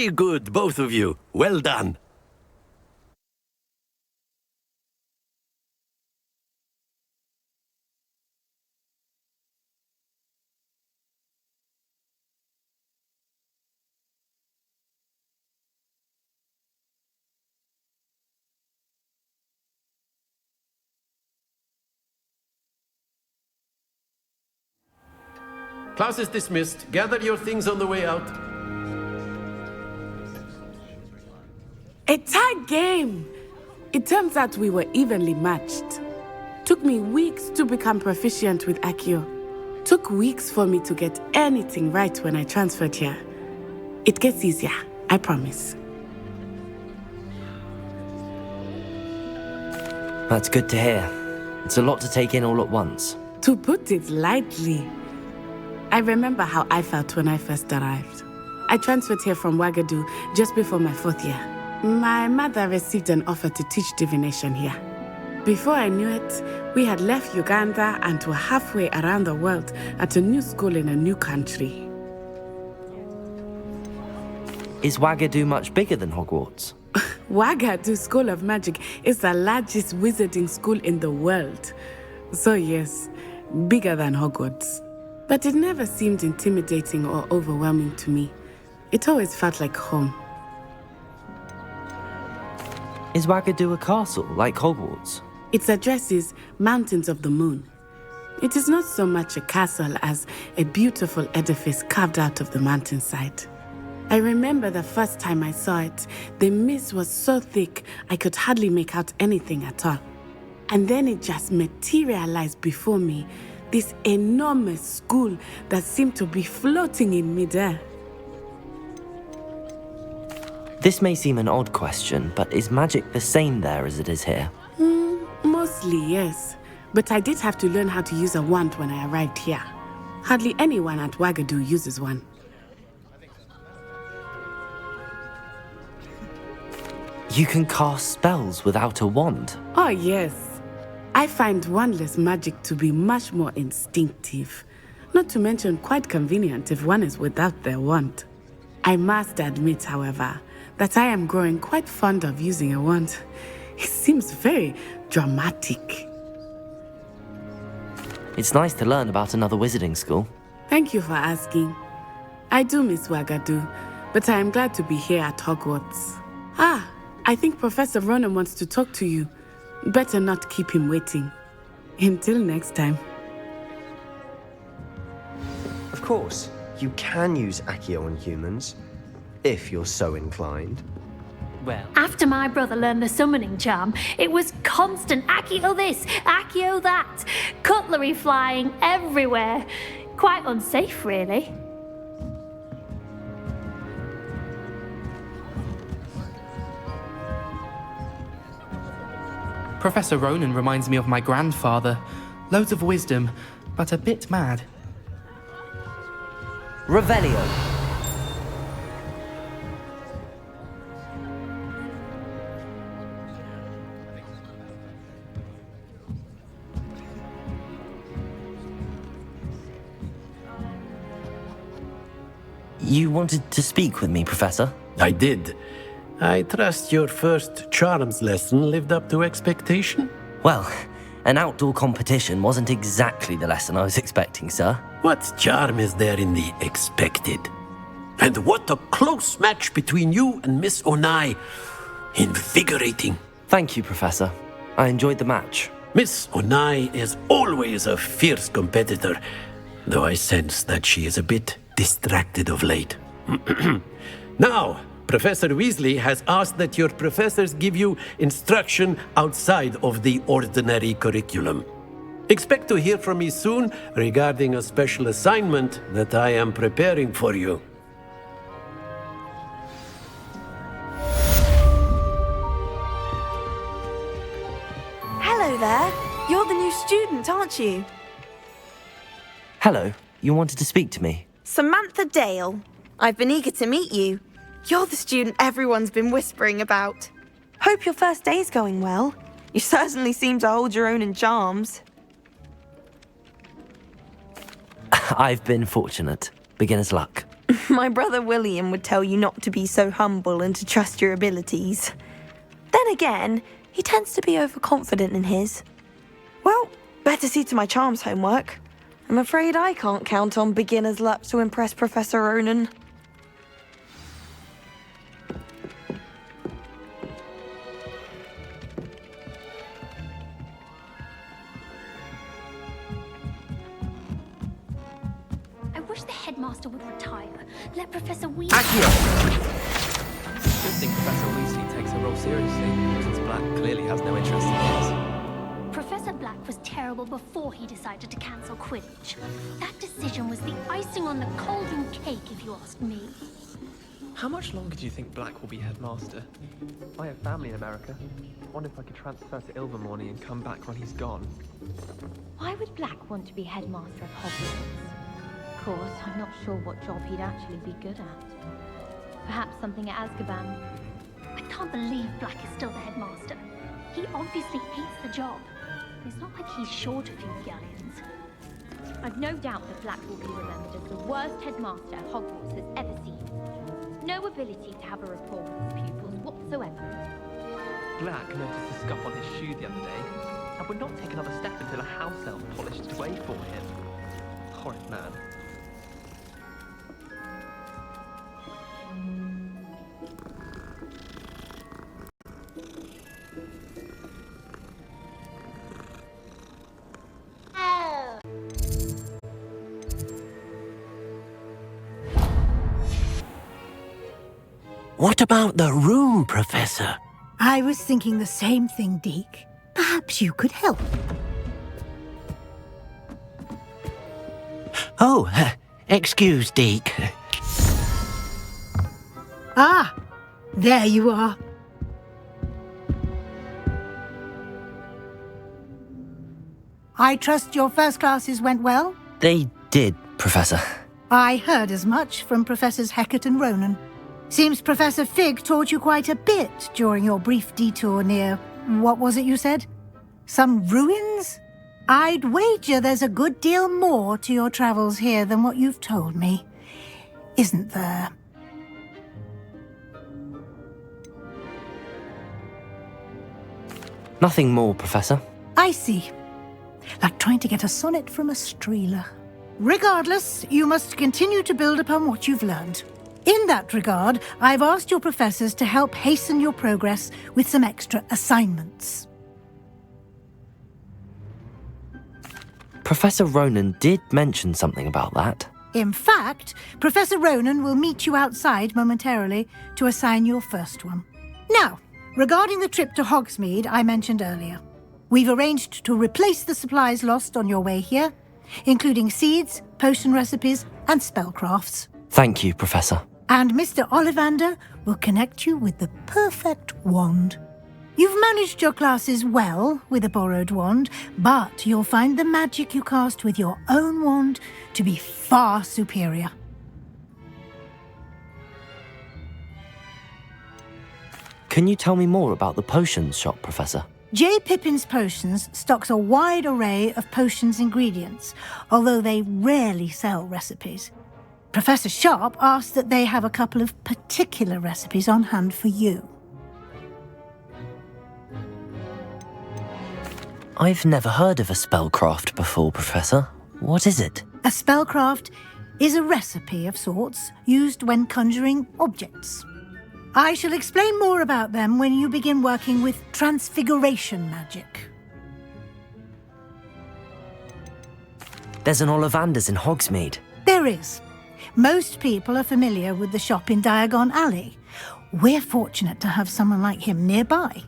Very good, both of you. Well done. Class is dismissed. Gather your things on the way out. A tag game! It turns out we were evenly matched. Took me weeks to become proficient with Accio. Took weeks for me to get anything right when I transferred here. It gets easier, I promise. That's good to hear. It's a lot to take in all at once. To put it lightly, I remember how I felt when I first arrived. I transferred here from Wagadu just before my 4th year. My mother received an offer to teach divination here. Before I knew it, we had left Uganda and were halfway around the world at a new school in a new country. Is Wagadu much bigger than Hogwarts? Wagadu School of Magic is the largest wizarding school in the world. So yes, bigger than Hogwarts. But it never seemed intimidating or overwhelming to me. It always felt like home. Is Wagadu a castle, like Hogwarts? Its address is Mountains of the Moon. It is not so much a castle as a beautiful edifice carved out of the mountainside. I remember the first time I saw it, the mist was so thick I could hardly make out anything at all. And then it just materialized before me, this enormous school that seemed to be floating in midair. This may seem an odd question, but is magic the same there as it is here? Mostly, yes. But I did have to learn how to use a wand when I arrived here. Hardly anyone at Wagadu uses one. You can cast spells without a wand? Oh, yes. I find wandless magic to be much more instinctive. Not to mention quite convenient if one is without their wand. I must admit, however, that I am growing quite fond of using a wand. It seems very dramatic. It's nice to learn about another wizarding school. Thank you for asking. I do miss Wagadu, but I am glad to be here at Hogwarts. Ah, I think Professor Ronen wants to talk to you. Better not keep him waiting. Until next time. Of course, you can use Accio on humans, if you're so inclined. Well, After my brother learned the summoning charm, it was constant Accio this, Accio that, cutlery flying everywhere. Quite unsafe, really. Professor Ronen reminds me of my grandfather. Loads of wisdom, but a bit mad. Revelio. You wanted to speak with me, Professor? I did. I trust your first charms lesson lived up to expectation? Well, an outdoor competition wasn't exactly the lesson I was expecting, sir. What charm is there in the expected? And what a close match between you and Miss Onai. Invigorating. Thank you, Professor. I enjoyed the match. Miss Onai is always a fierce competitor, though I sense that she is a bit distracted of late. Now, Professor Weasley has asked that your professors give you instruction outside of the ordinary curriculum. Expect to hear from me soon regarding a special assignment that I am preparing for you. Hello there. You're the new student, aren't you? Hello, you wanted to speak to me? Samantha Dale. I've been eager to meet you. You're the student everyone's been whispering about. Hope your first day's going well. You certainly seem to hold your own in charms. I've been fortunate. Beginner's luck. My brother William would tell you not to be so humble and to trust your abilities. Then again, he tends to be overconfident in his. Well, better see to my charms homework. I'm afraid I can't count on beginner's luck to impress Professor Ronen. I wish the headmaster would retire. Let Professor Weasley... Good thing Professor Weasley takes her role seriously, since Black clearly has no interest in his. Professor Black was terrible before he decided to cancel Quidditch. That decision was the icing on the cauldron cake, if you ask me. How much longer do you think Black will be headmaster? I have family in America. I wonder if I could transfer to Ilvermorny and come back when he's gone. Why would Black want to be headmaster of Hogwarts? Of course, I'm not sure what job he'd actually be good at. Perhaps something at Azkaban. I can't believe Black is still the headmaster. He obviously hates the job. It's not like he's short of galleons. I've no doubt that Black will be remembered as the worst headmaster Hogwarts has ever seen. No ability to have a rapport with his pupils whatsoever. Black noticed a scuff on his shoe the other day, and would not take another step until a house elf polished it away for him. Horrid man. What about the room, Professor? I was thinking the same thing, Deke. Perhaps you could help. Oh, excuse, Deke. Ah, there you are. I trust your first classes went well? They did, Professor. I heard as much from Professors Hecat and Ronen. Seems Professor Fig taught you quite a bit during your brief detour near... what was it you said? Some ruins? I'd wager there's a good deal more to your travels here than what you've told me. Isn't there? Nothing more, Professor. I see. Like trying to get a sonnet from a streeler. Regardless, you must continue to build upon what you've learned. In that regard, I've asked your professors to help hasten your progress with some extra assignments. Professor Ronen did mention something about that. In fact, Professor Ronen will meet you outside momentarily to assign your first one. Now, regarding the trip to Hogsmeade I mentioned earlier, we've arranged to replace the supplies lost on your way here, including seeds, potion recipes, and spellcrafts. Thank you, Professor. And Mr. Ollivander will connect you with the perfect wand. You've managed your classes well with a borrowed wand, but you'll find the magic you cast with your own wand to be far superior. Can you tell me more about the potions shop, Professor? J. Pippin's Potions stocks a wide array of potions ingredients, although they rarely sell recipes. Professor Sharp asked that they have a couple of particular recipes on hand for you. I've never heard of a spellcraft before, Professor. What is it? A spellcraft is a recipe of sorts used when conjuring objects. I shall explain more about them when you begin working with transfiguration magic. There's an Ollivander's in Hogsmeade. There is. Most people are familiar with the shop in Diagon Alley. We're fortunate to have someone like him nearby.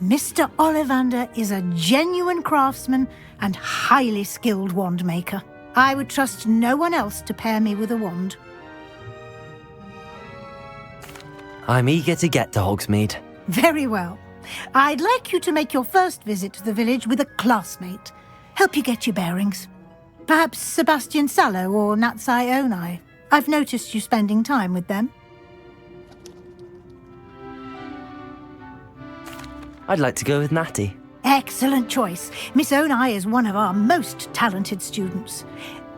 Mr. Ollivander is a genuine craftsman and highly skilled wand maker. I would trust no one else to pair me with a wand. I'm eager to get to Hogsmeade. Very well. I'd like you to make your first visit to the village with a classmate. Help you get your bearings. Perhaps Sebastian Sallow or Natsai Onai. I've noticed you spending time with them. I'd like to go with Natty. Excellent choice. Miss Onai is one of our most talented students.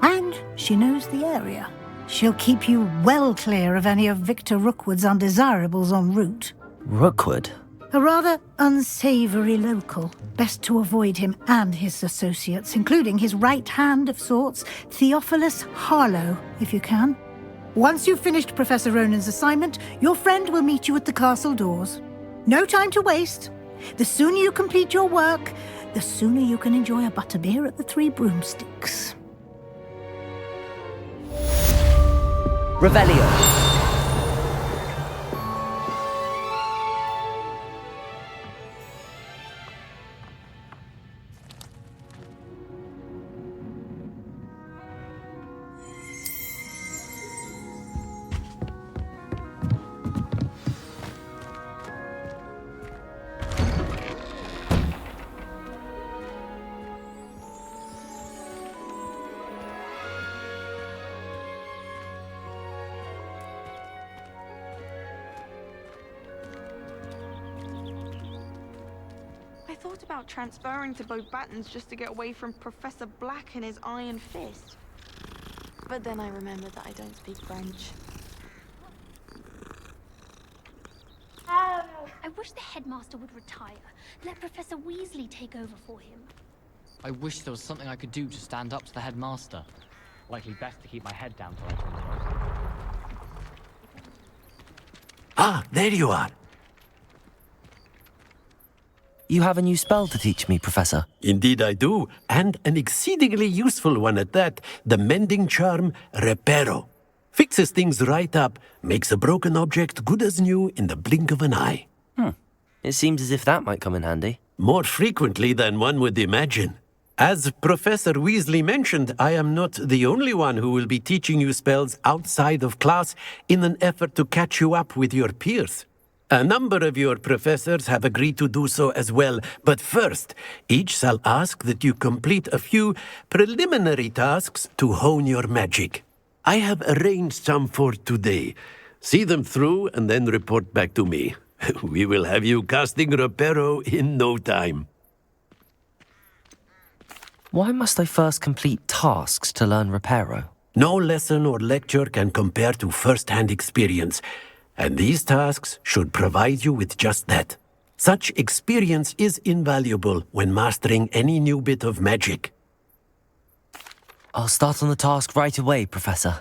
And she knows the area. She'll keep you well clear of any of Victor Rookwood's undesirables en route. Rookwood? A rather unsavory local. Best to avoid him and his associates, including his right hand of sorts, Theophilus Harlow, if you can. Once you've finished Professor Ronen's assignment, your friend will meet you at the castle doors. No time to waste. The sooner you complete your work, the sooner you can enjoy a butterbeer at the Three Broomsticks. Revelio. I thought about transferring to Beauxbatons just to get away from Professor Black and his iron fist. But then I remembered that I don't speak French. I wish the headmaster would retire. Let Professor Weasley take over for him. I wish there was something I could do to stand up to the headmaster. Likely best to keep my head down till I turn pro. Ah, there you are. You have a new spell to teach me, Professor. Indeed I do, and an exceedingly useful one at that. The mending charm, Reparo. Fixes things right up, makes a broken object good as new in the blink of an eye. It seems as if that might come in handy. More frequently than one would imagine. As Professor Weasley mentioned, I am not the only one who will be teaching you spells outside of class in an effort to catch you up with your peers. A number of your professors have agreed to do so as well, but first, each shall ask that you complete a few preliminary tasks to hone your magic. I have arranged some for today. See them through and then report back to me. We will have you casting Reparo in no time. Why must I first complete tasks to learn Reparo? No lesson or lecture can compare to first-hand experience, and these tasks should provide you with just that. Such experience is invaluable when mastering any new bit of magic. I'll start on the task right away, Professor.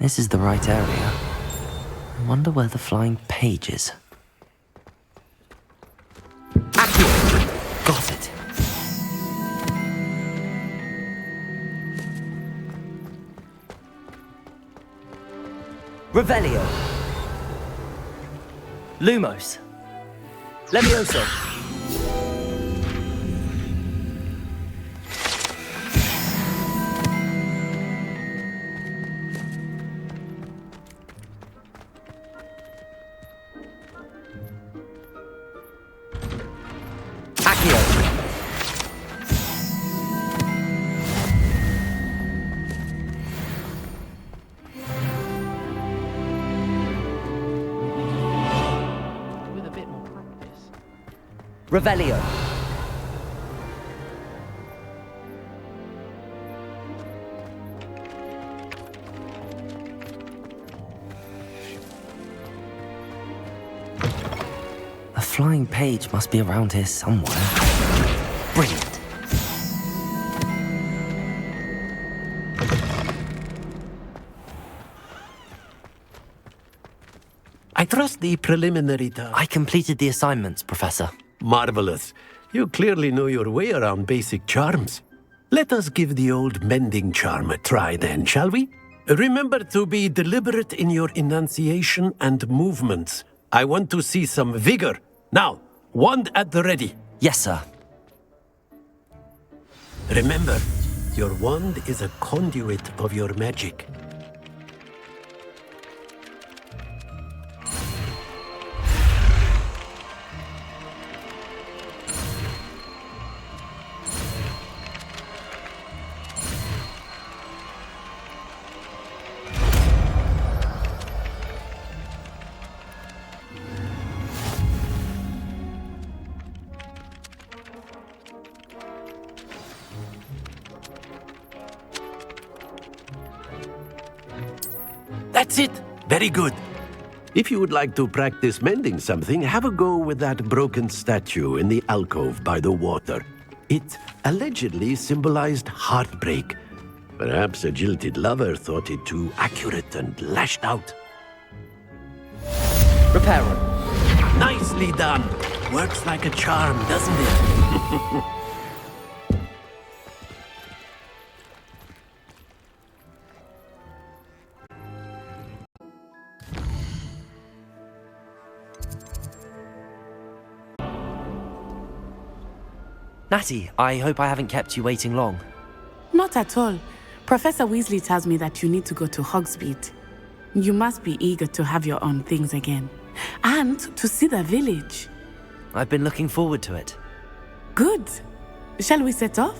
This is the right area. I wonder where the flying page is. Accio! Got it. Revelio. Lumos. Levioso. Revelio. A flying page must be around here somewhere. Brilliant. I trust the preliminary task. I completed the assignments, Professor. Marvelous. You clearly know your way around basic charms. Let us give the old mending charm a try then, shall we? Remember to be deliberate in your enunciation and movements. I want to see some vigor. Now, wand at the ready. Yes, sir. Remember, your wand is a conduit of your magic. That's it. Very good. If you would like to practice mending something, have a go with that broken statue in the alcove by the water. It allegedly symbolized heartbreak. Perhaps a jilted lover thought it too accurate and lashed out. Repair room. Nicely done. Works like a charm, doesn't it? Natty, I hope I haven't kept you waiting long. Not at all. Professor Weasley tells me that you need to go to Hogsmeade. You must be eager to have your own things again. And to see the village. I've been looking forward to it. Good. Shall we set off?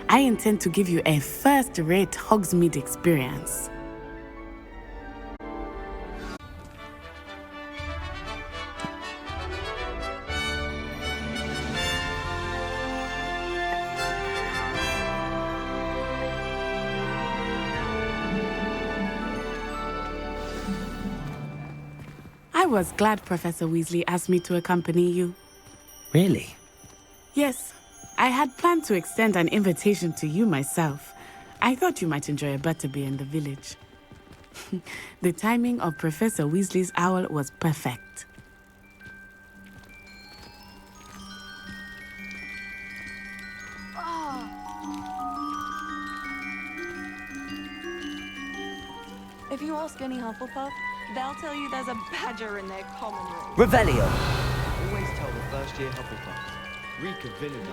I intend to give you a first-rate Hogsmeade experience. I was glad Professor Weasley asked me to accompany you. Really? Yes, I had planned to extend an invitation to you myself. I thought you might enjoy a butterbeer in the village. The timing of Professor Weasley's owl was perfect. If you ask any Hufflepuff, they'll tell you there's a badger in their common room. Revelio. Always tell the first-year Hufflepuffs. Reek of vinegar.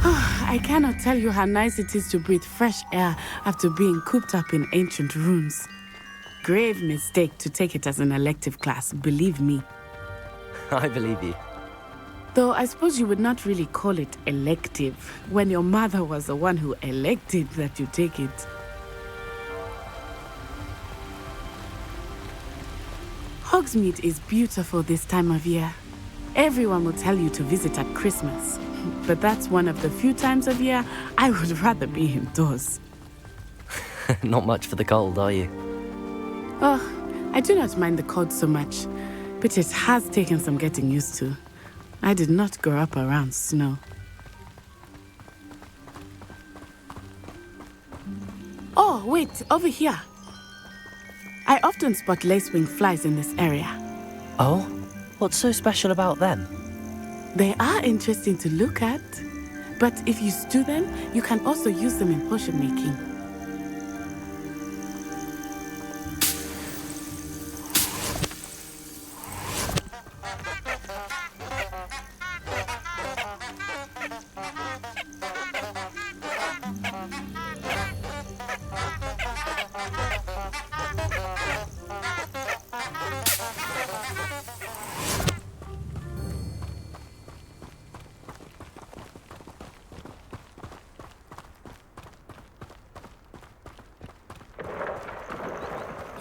I cannot tell you how nice it is to breathe fresh air after being cooped up in ancient rooms. Grave mistake to take it as an elective class, believe me. I believe you. Though I suppose you would not really call it elective when your mother was the one who elected that you take it. Hogsmeade is beautiful this time of year. Everyone will tell you to visit at Christmas. But that's one of the few times of year I would rather be indoors. Not much for the cold, are you? Oh, I do not mind the cold so much, but it has taken some getting used to. I did not grow up around snow. Oh, wait, over here. I often spot lacewing flies in this area. Oh? What's so special about them? They are interesting to look at, but if you stew them, you can also use them in potion making.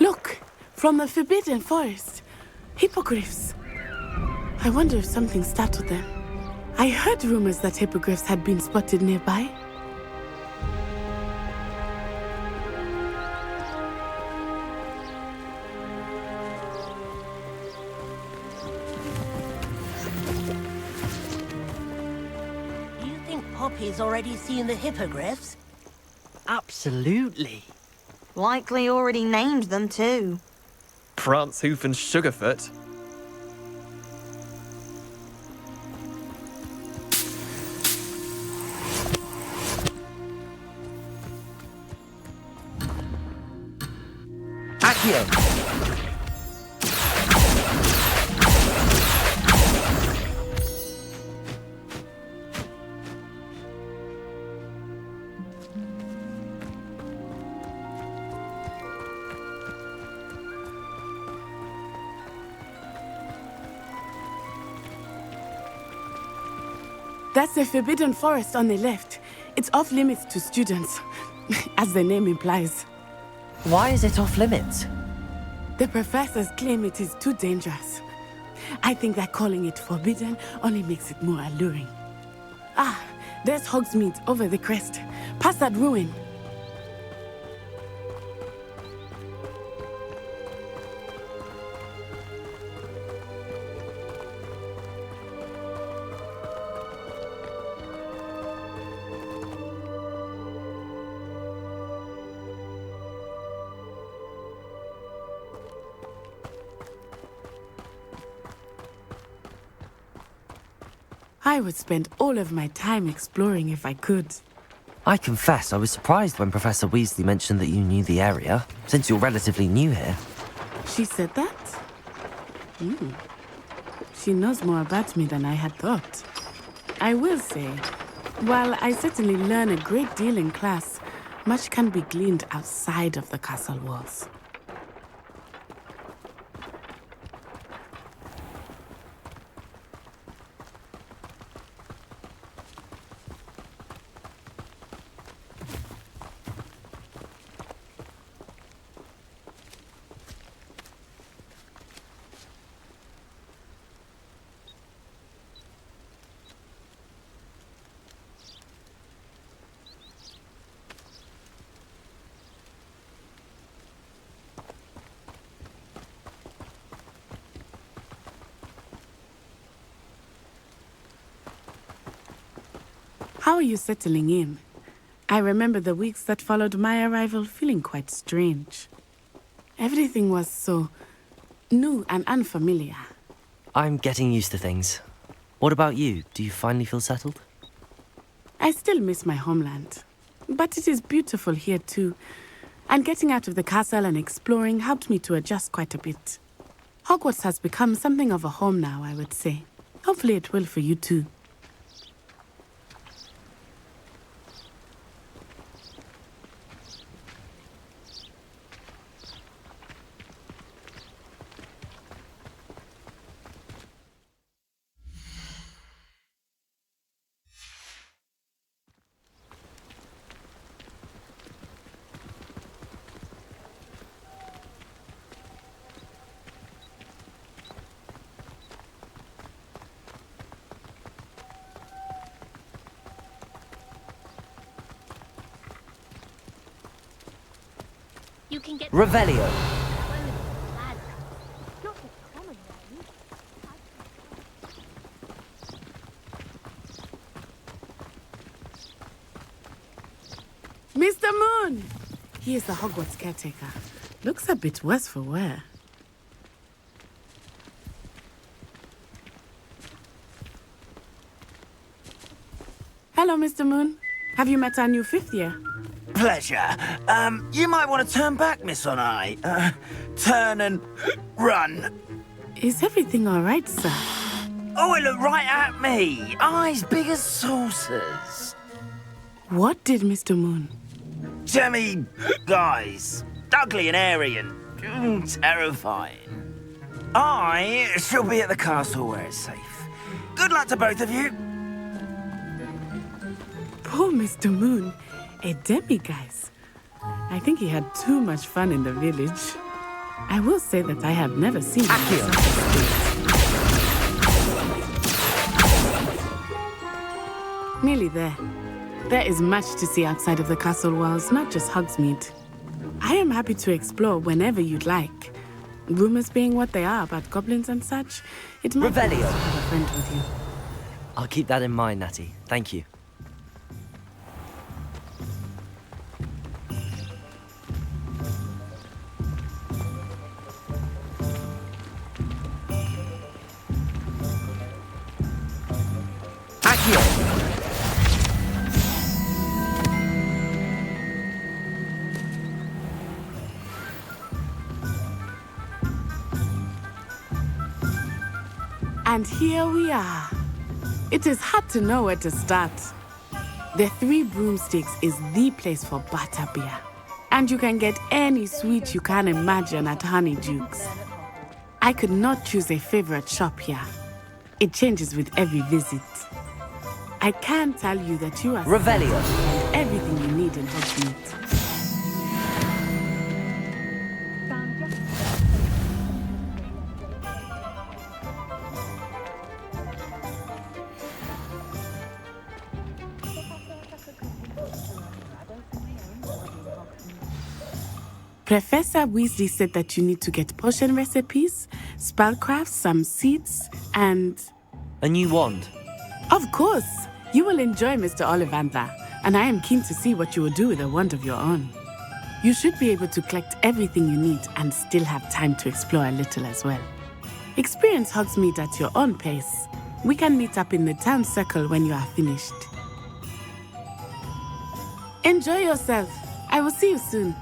Look, from the Forbidden Forest. Hippogriffs. I wonder if something startled them. I heard rumors that hippogriffs had been spotted nearby. You think Poppy's already seen the hippogriffs? Absolutely. Likely already named them too. Prance, Hoof, and Sugarfoot. Accio! That's the Forbidden Forest on the left. It's off limits to students, as the name implies. Why is it off limits? The professors claim it is too dangerous. I think that calling it forbidden only makes it more alluring. Ah, there's Hogsmeade over the crest. Past that ruin. I would spend all of my time exploring if I could. I confess I was surprised when Professor Weasley mentioned that you knew the area, since you're relatively new here. She said that? She knows more about me than I had thought. I will say, while I certainly learn a great deal in class, much can be gleaned outside of the castle walls. How are you settling in? I remember the weeks that followed my arrival feeling quite strange. Everything was so new and unfamiliar. I'm getting used to things. What about you? Do you finally feel settled? I still miss my homeland, but it is beautiful here too. And getting out of the castle and exploring helped me to adjust quite a bit. Hogwarts has become something of a home now, I would say. Hopefully it will for you too. You can get Revelio. Mr. Moon! He is the Hogwarts caretaker. Looks a bit worse for wear. Hello, Mr. Moon. Have you met our new 5th year? Pleasure. You might want to turn back, Miss On-Eye. Turn and run. Is everything all right, sir? Oh, it looked right at me. Eyes big as saucers. What did Mr. Moon? Jemmy guys. Ugly and airy and terrifying. I shall be at the castle where it's safe. Good luck to both of you. Poor Mr. Moon. A demiguise. I think he had too much fun in the village. I will say that I have never seen him. Nearly there. There is much to see outside of the castle walls, not just Hogsmeade. I am happy to explore whenever you'd like. Rumors being what they are about goblins and such, it might be nice to have a friend with you. I'll keep that in mind, Natty. Thank you. And here we are. It is hard to know where to start. The Three Broomsticks is the place for butterbeer. And you can get any sweet you can imagine at Honeydukes. I could not choose a favorite shop here. It changes with every visit. I can tell you that you are Revelio. Everything you need in Hogsmeade. Professor Weasley said that you need to get potion recipes, spellcraft, some seeds, and... A new wand? Of course! You will enjoy Mr. Ollivander, and I am keen to see what you will do with a wand of your own. You should be able to collect everything you need and still have time to explore a little as well. Experience Hogsmeade at your own pace. We can meet up in the town circle when you are finished. Enjoy yourself. I will see you soon.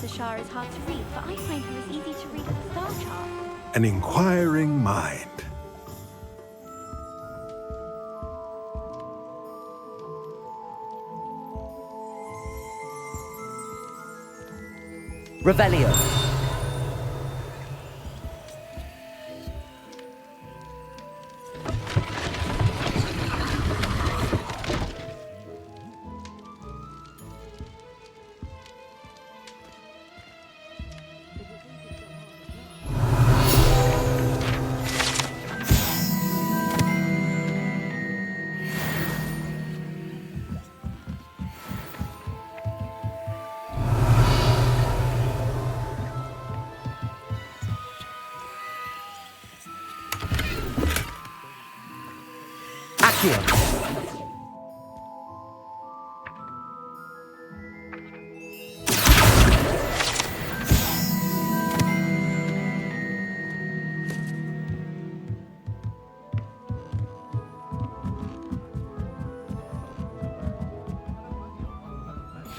Shah is hard to read, but I find her as easy to read as a star chart. An inquiring mind. Revelio.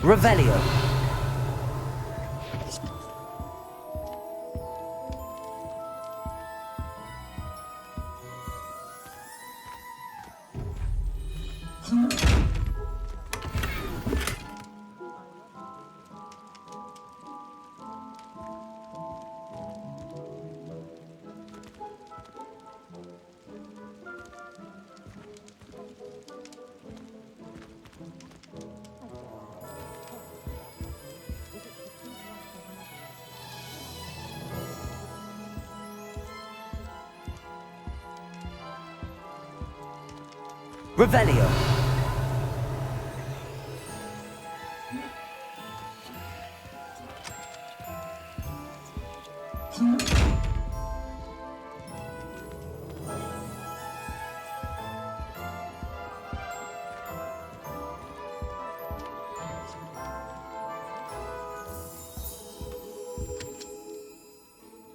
Revelio. Revelio.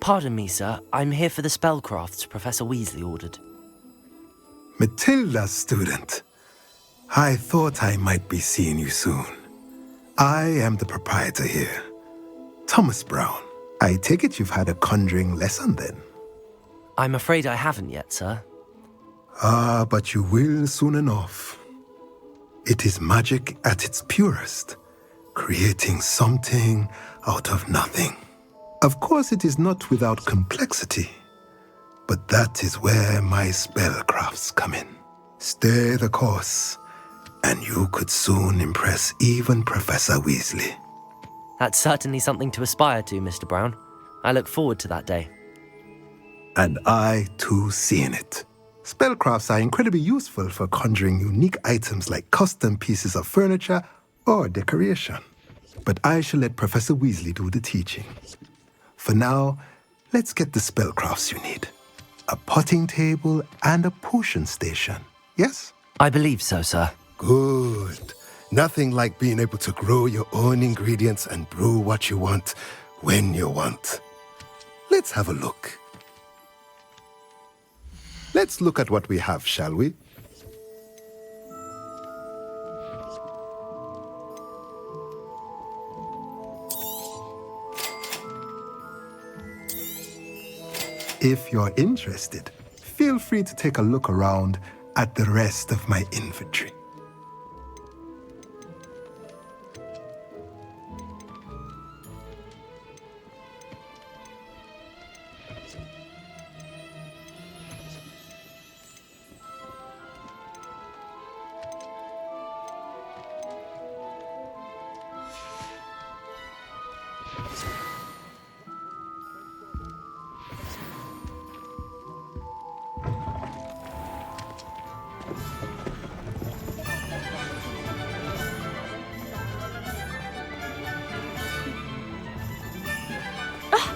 Pardon me, sir. I'm here for the spellcrafts Professor Weasley ordered. Matilda, student. I thought I might be seeing you soon. I am the proprietor here, Thomas Brown. I take it you've had a conjuring lesson then? I'm afraid I haven't yet, sir. Ah, but you will soon enough. It is magic at its purest, creating something out of nothing. Of course, it is not without complexity. But that is where my spellcrafts come in. Stay the course, and you could soon impress even Professor Weasley. That's certainly something to aspire to, Mr. Brown. I look forward to that day. And I, too, seeing it. Spellcrafts are incredibly useful for conjuring unique items like custom pieces of furniture or decoration. But I shall let Professor Weasley do the teaching. For now, let's get the spellcrafts you need. A potting table and a potion station, yes? I believe so, sir. Good. Nothing like being able to grow your own ingredients and brew what you want when you want. Let's have a look. Let's look at what we have, shall we? If you're interested, feel free to take a look around at the rest of my inventory.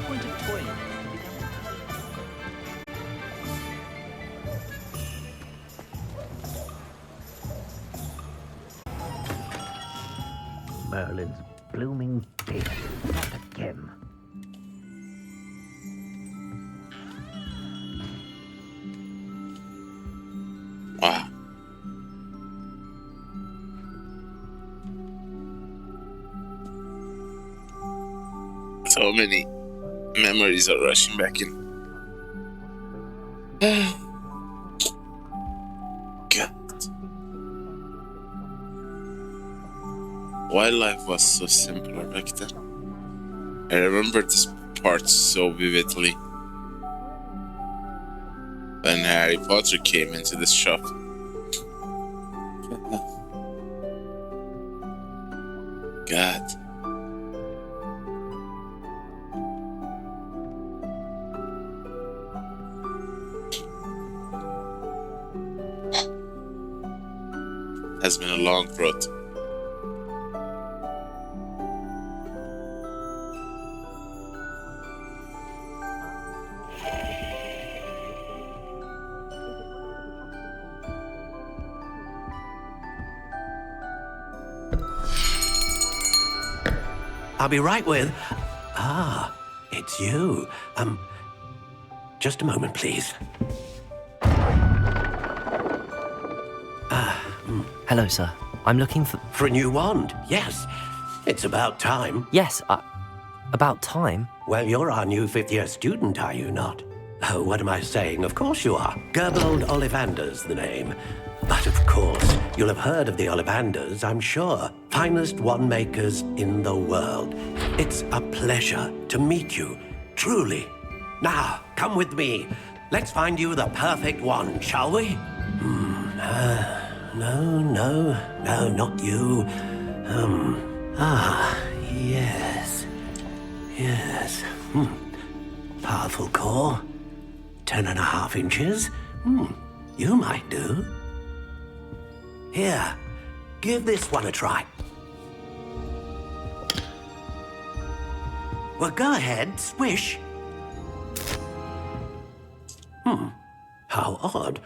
Point of toilet. Merlin's blooming dead. Not again. Wow. So many memories are rushing back in. God. Why life was so simpler back then. I remember this part so vividly. When Harry Potter came into this shop. God. Has been a long road. I'll be right with... Ah, it's you. Just a moment, please. Hello, sir. I'm looking for... For a new wand, yes. It's about time. Yes, about time? Well, you're our new fifth-year student, are you not? Oh, what am I saying? Of course you are. Gerbold Ollivander's the name. But of course, you'll have heard of the Ollivanders, I'm sure. Finest wand makers in the world. It's a pleasure to meet you, truly. Now, come with me. Let's find you the perfect wand, shall we? No, not you. Yes. Powerful core. 10.5 inches. You might do. Here, give this one a try. Well, go ahead, swish. How odd.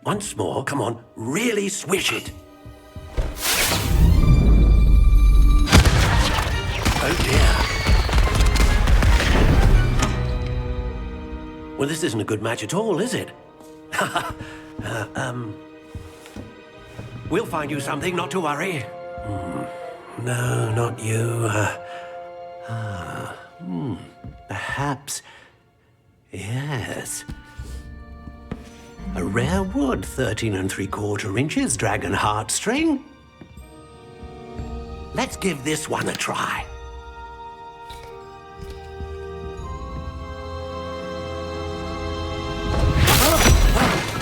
Once more, come on, really swish it. Oh dear. Well, this isn't a good match at all, is it? We'll find you something, not to worry. No, not you. Perhaps. Yes. A rare wood, 13 3/4 inches, dragon heartstring. Let's give this one a try.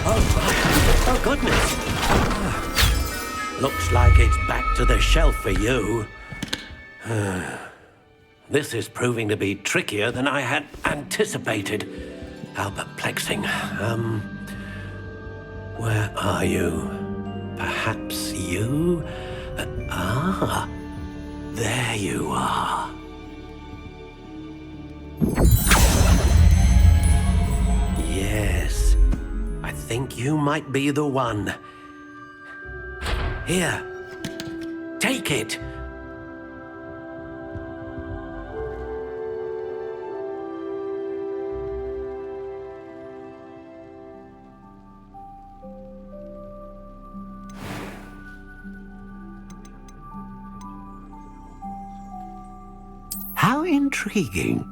Oh, goodness. Looks like it's back to the shelf for you. This is proving to be trickier than I had anticipated. How perplexing. Where are you? Perhaps you? There you are. Yes, I think you might be the one. Here, take it. How intriguing.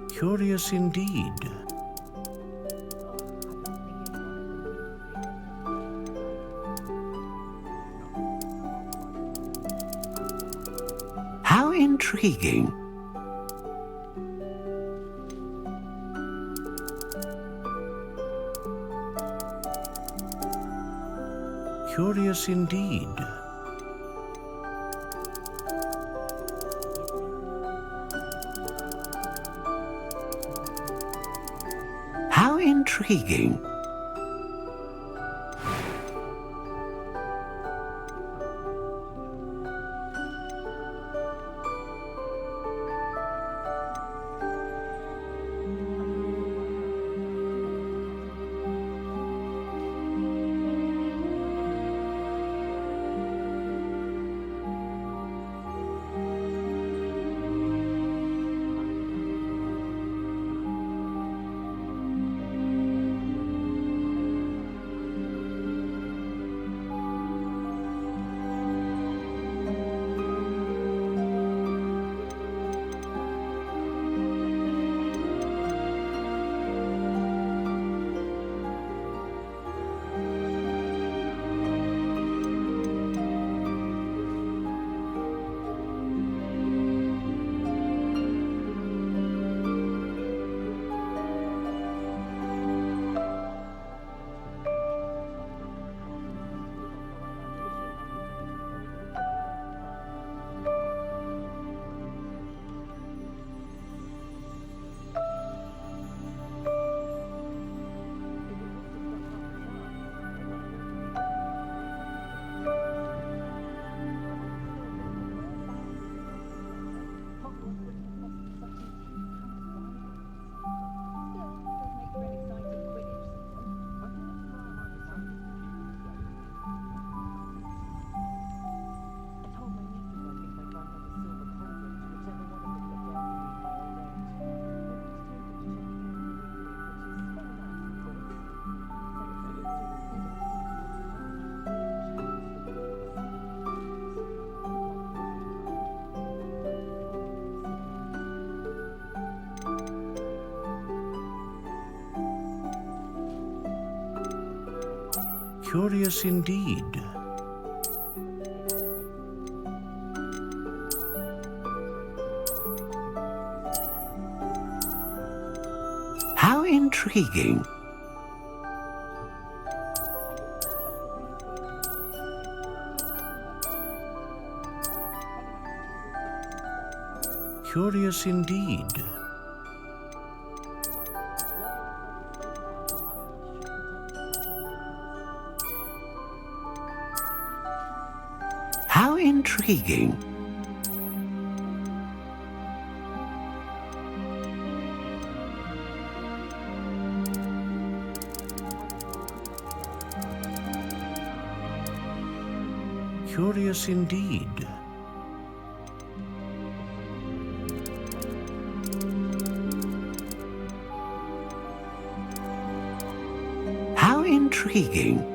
Curious indeed. How intriguing. Curious indeed. intriguing. Curious indeed. How intriguing. Curious indeed. How intriguing. Curious indeed. How intriguing.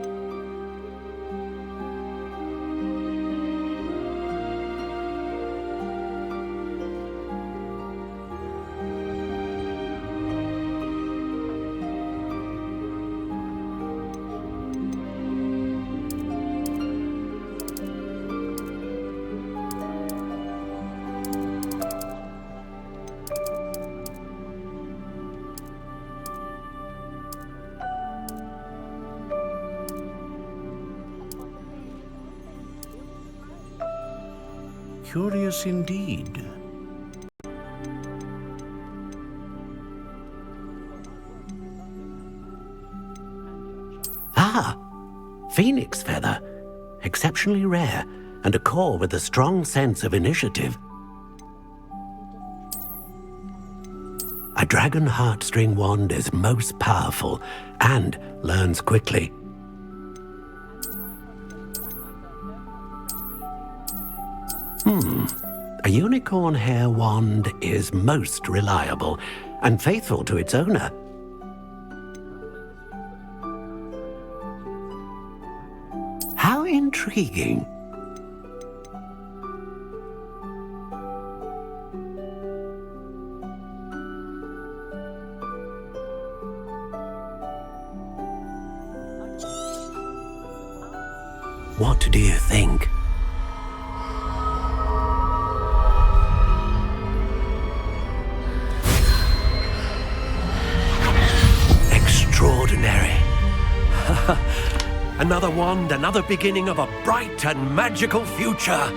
Curious indeed. Ah, phoenix feather. Exceptionally rare, and a core with a strong sense of initiative. A dragon heartstring wand is most powerful and learns quickly. A unicorn hair wand is most reliable and faithful to its owner. How intriguing. What do you think? Extraordinary. Another wand, another beginning of a bright and magical future.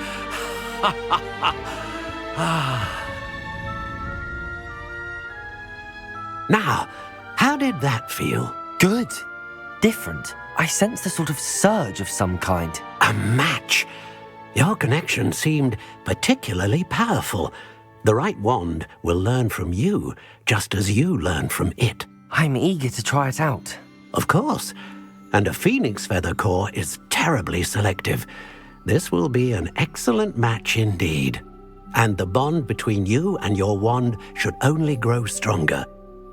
Now, how did that feel? Good. Different. I sensed a sort of surge of some kind. A match? Your connection seemed particularly powerful. The right wand will learn from you, just as you learn from it. I'm eager to try it out. Of course. And a phoenix feather core is terribly selective. This will be an excellent match indeed. And the bond between you and your wand should only grow stronger.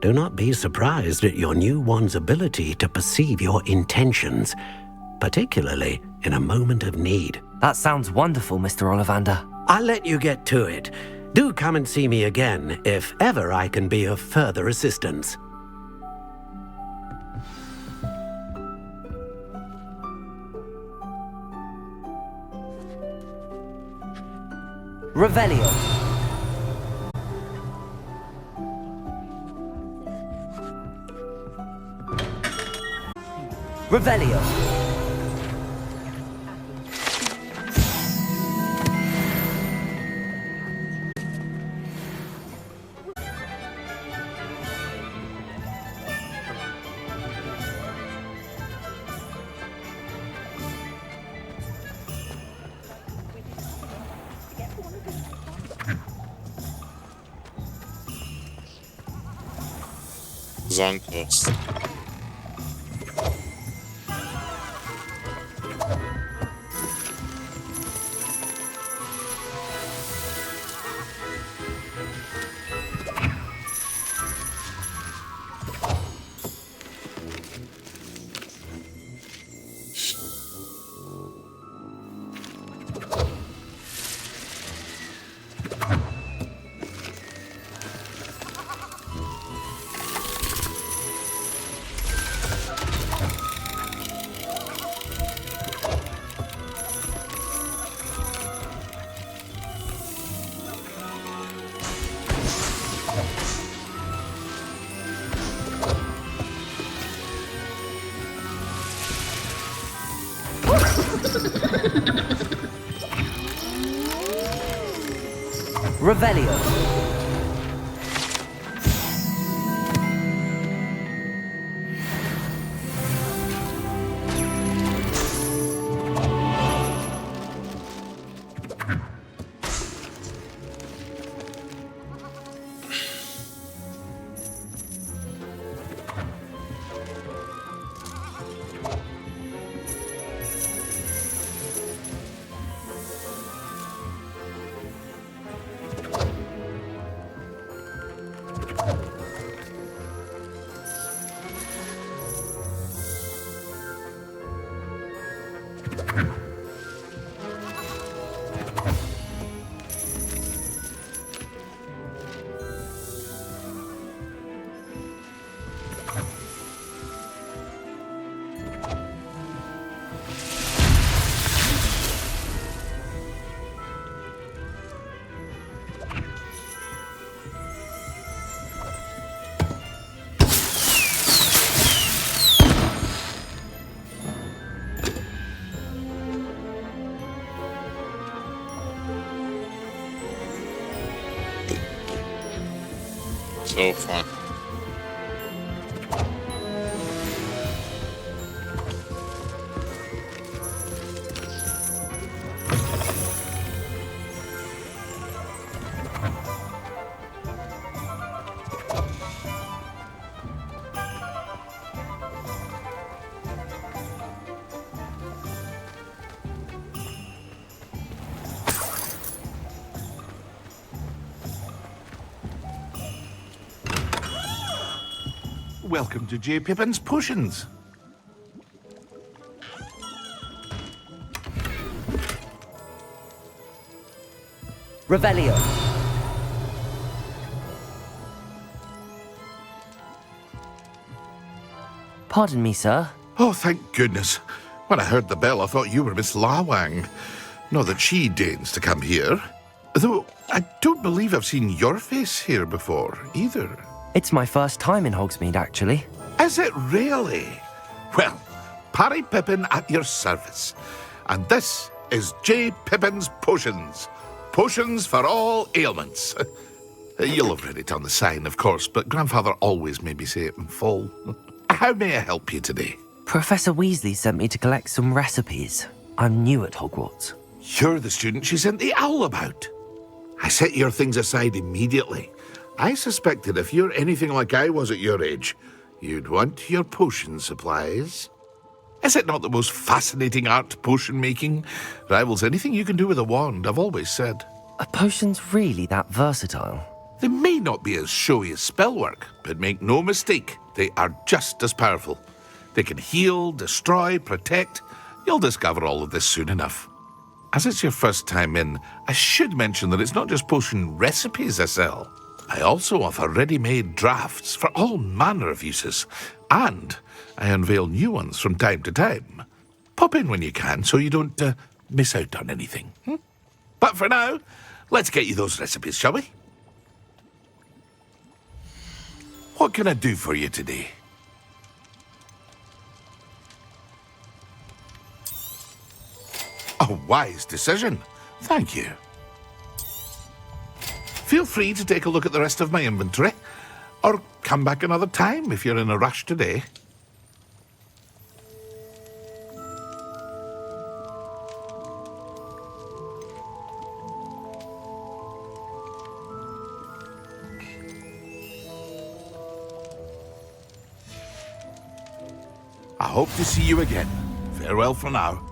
Do not be surprised at your new wand's ability to perceive your intentions, particularly in a moment of need. That sounds wonderful, Mr. Ollivander. I'll let you get to it. Do come and see me again if ever I can be of further assistance. Revelio. Revelio. Zonkost. Revelio. So fun. Welcome to J. Pippin's Potions. Revelio. Pardon me, sir. Oh, thank goodness. When I heard the bell, I thought you were Miss Lawang. Not that she deigns to come here. Though I don't believe I've seen your face here before, either. It's my first time in Hogsmeade, actually. Is it really? Well, Parry Pippin at your service. And this is J. Pippin's Potions. Potions for all ailments. You'll have read it on the sign, of course, but Grandfather always made me say it in full. How may I help you today? Professor Weasley sent me to collect some recipes. I'm new at Hogwarts. You're the student she sent the owl about. I set your things aside immediately. I suspected if you're anything like I was at your age, you'd want your potion supplies. Is it not the most fascinating art, potion making? Rivals anything you can do with a wand, I've always said. Are potions really that versatile? They may not be as showy as spellwork, but make no mistake, they are just as powerful. They can heal, destroy, protect. You'll discover all of this soon enough. As it's your first time in, I should mention that it's not just potion recipes I sell. I also offer ready-made drafts for all manner of uses, and I unveil new ones from time to time. Pop in when you can so you don't miss out on anything. But for now, let's get you those recipes, shall we? What can I do for you today? A wise decision. Thank you. Feel free to take a look at the rest of my inventory, or come back another time if you're in a rush today. I hope to see you again. Farewell for now.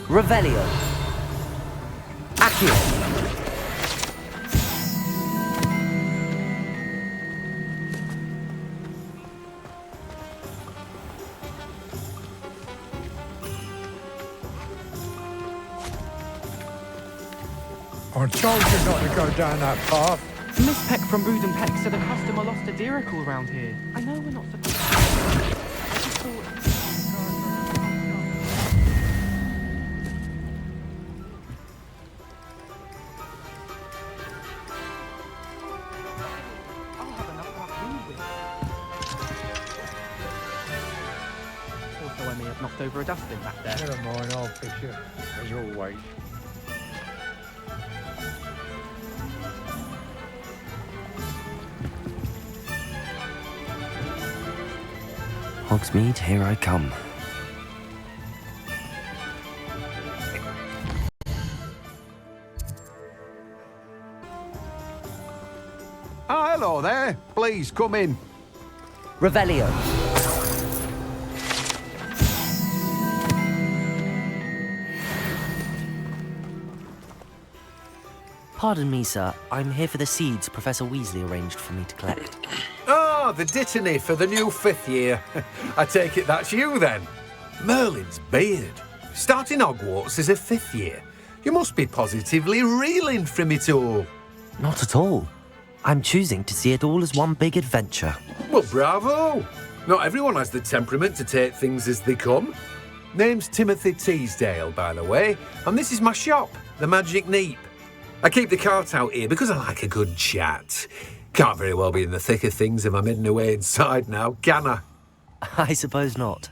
Revelio. Accio. I told you not to go down that path. Miss Peck from Bood and Peck said a customer lost a diricle around here. I know we're not supposed to. I just thought. I'll have enough luck with. Also, I may have knocked over a dustbin back there. Never mind, I'll fix you, as always. Hogsmeade, here I come. Oh, hello there. Please, come in. Revelio. Pardon me, sir. I'm here for the seeds Professor Weasley arranged for me to collect. Ah, the dittany for the new 5th year. I take it that's you, then. Merlin's beard. Starting Hogwarts as a 5th year. You must be positively reeling from it all. Not at all. I'm choosing to see it all as one big adventure. Well, bravo. Not everyone has the temperament to take things as they come. Name's Timothy Teasdale, by the way, and this is my shop, the Magic Neep. I keep the cart out here because I like a good chat. Can't very well be in the thick of things if I'm hidden away inside now, can I? I suppose not.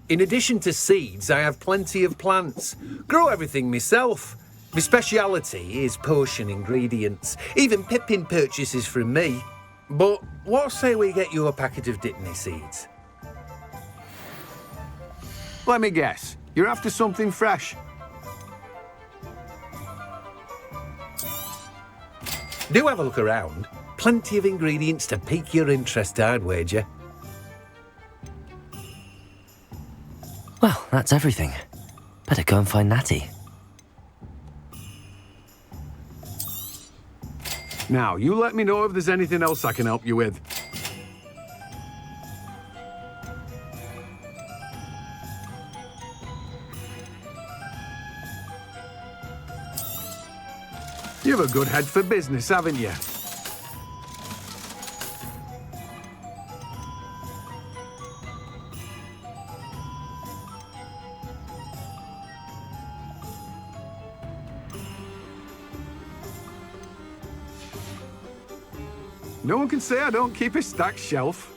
In addition to seeds, I have plenty of plants. Grow everything myself. My speciality is potion ingredients. Even Pippin purchases from me. But what say we get you a packet of Dittany seeds? Let me guess. You're after something fresh. Do have a look around. Plenty of ingredients to pique your interest, I'd wager. Well, that's everything. Better go and find Natty. Now, you let me know if there's anything else I can help you with. You've a good head for business, haven't you? No one can say I don't keep a stacked shelf.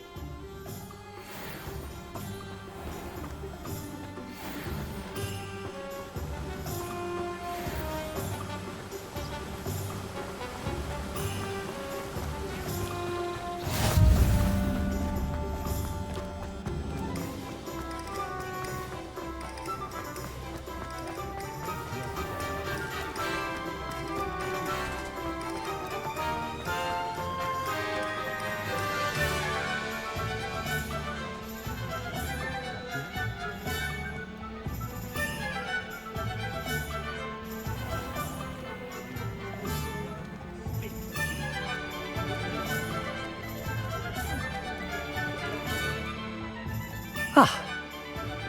Ah,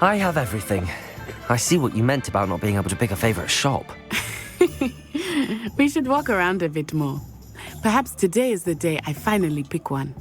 I have everything. I see what you meant about not being able to pick a favorite shop. We should walk around a bit more. Perhaps today is the day I finally pick one.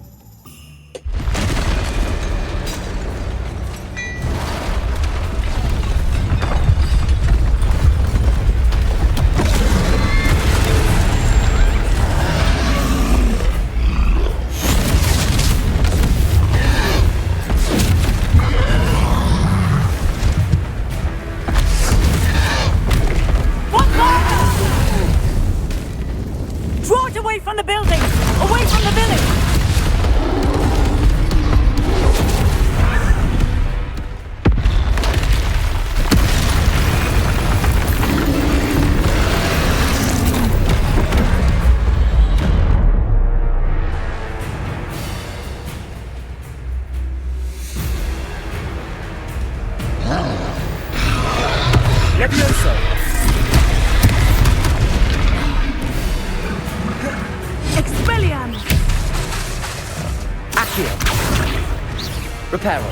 Reparo.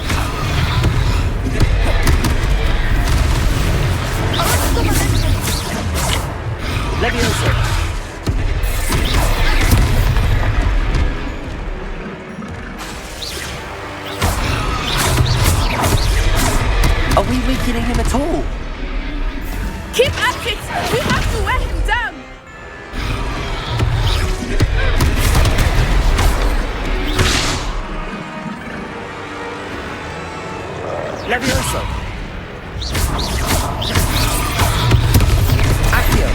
Levioso. Are we weakening him at all? Keep at it! We have to wear him down! Levioso. Accio.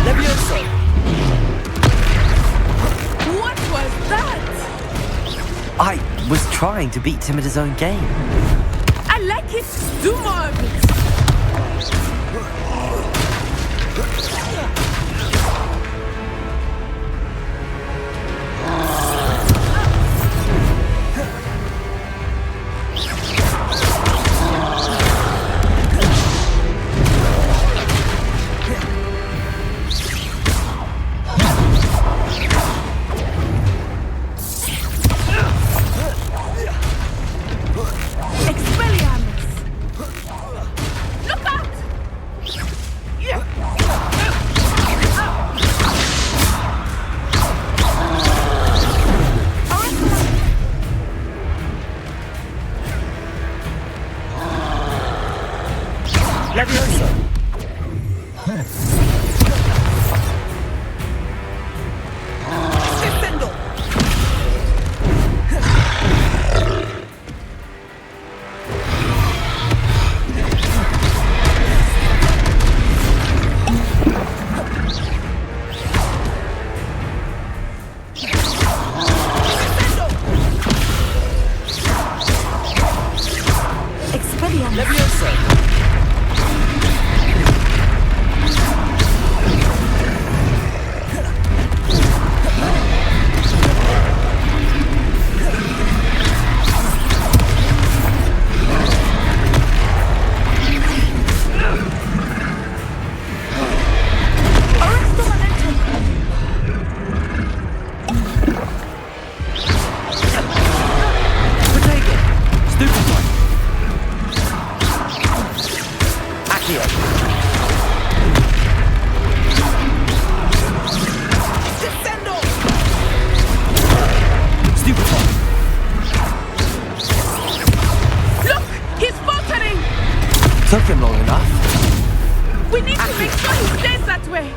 Levioso. What was that? I was trying to beat him at his own game. I like it. Do more of it. Took him long enough. We need to make sure he stays that way.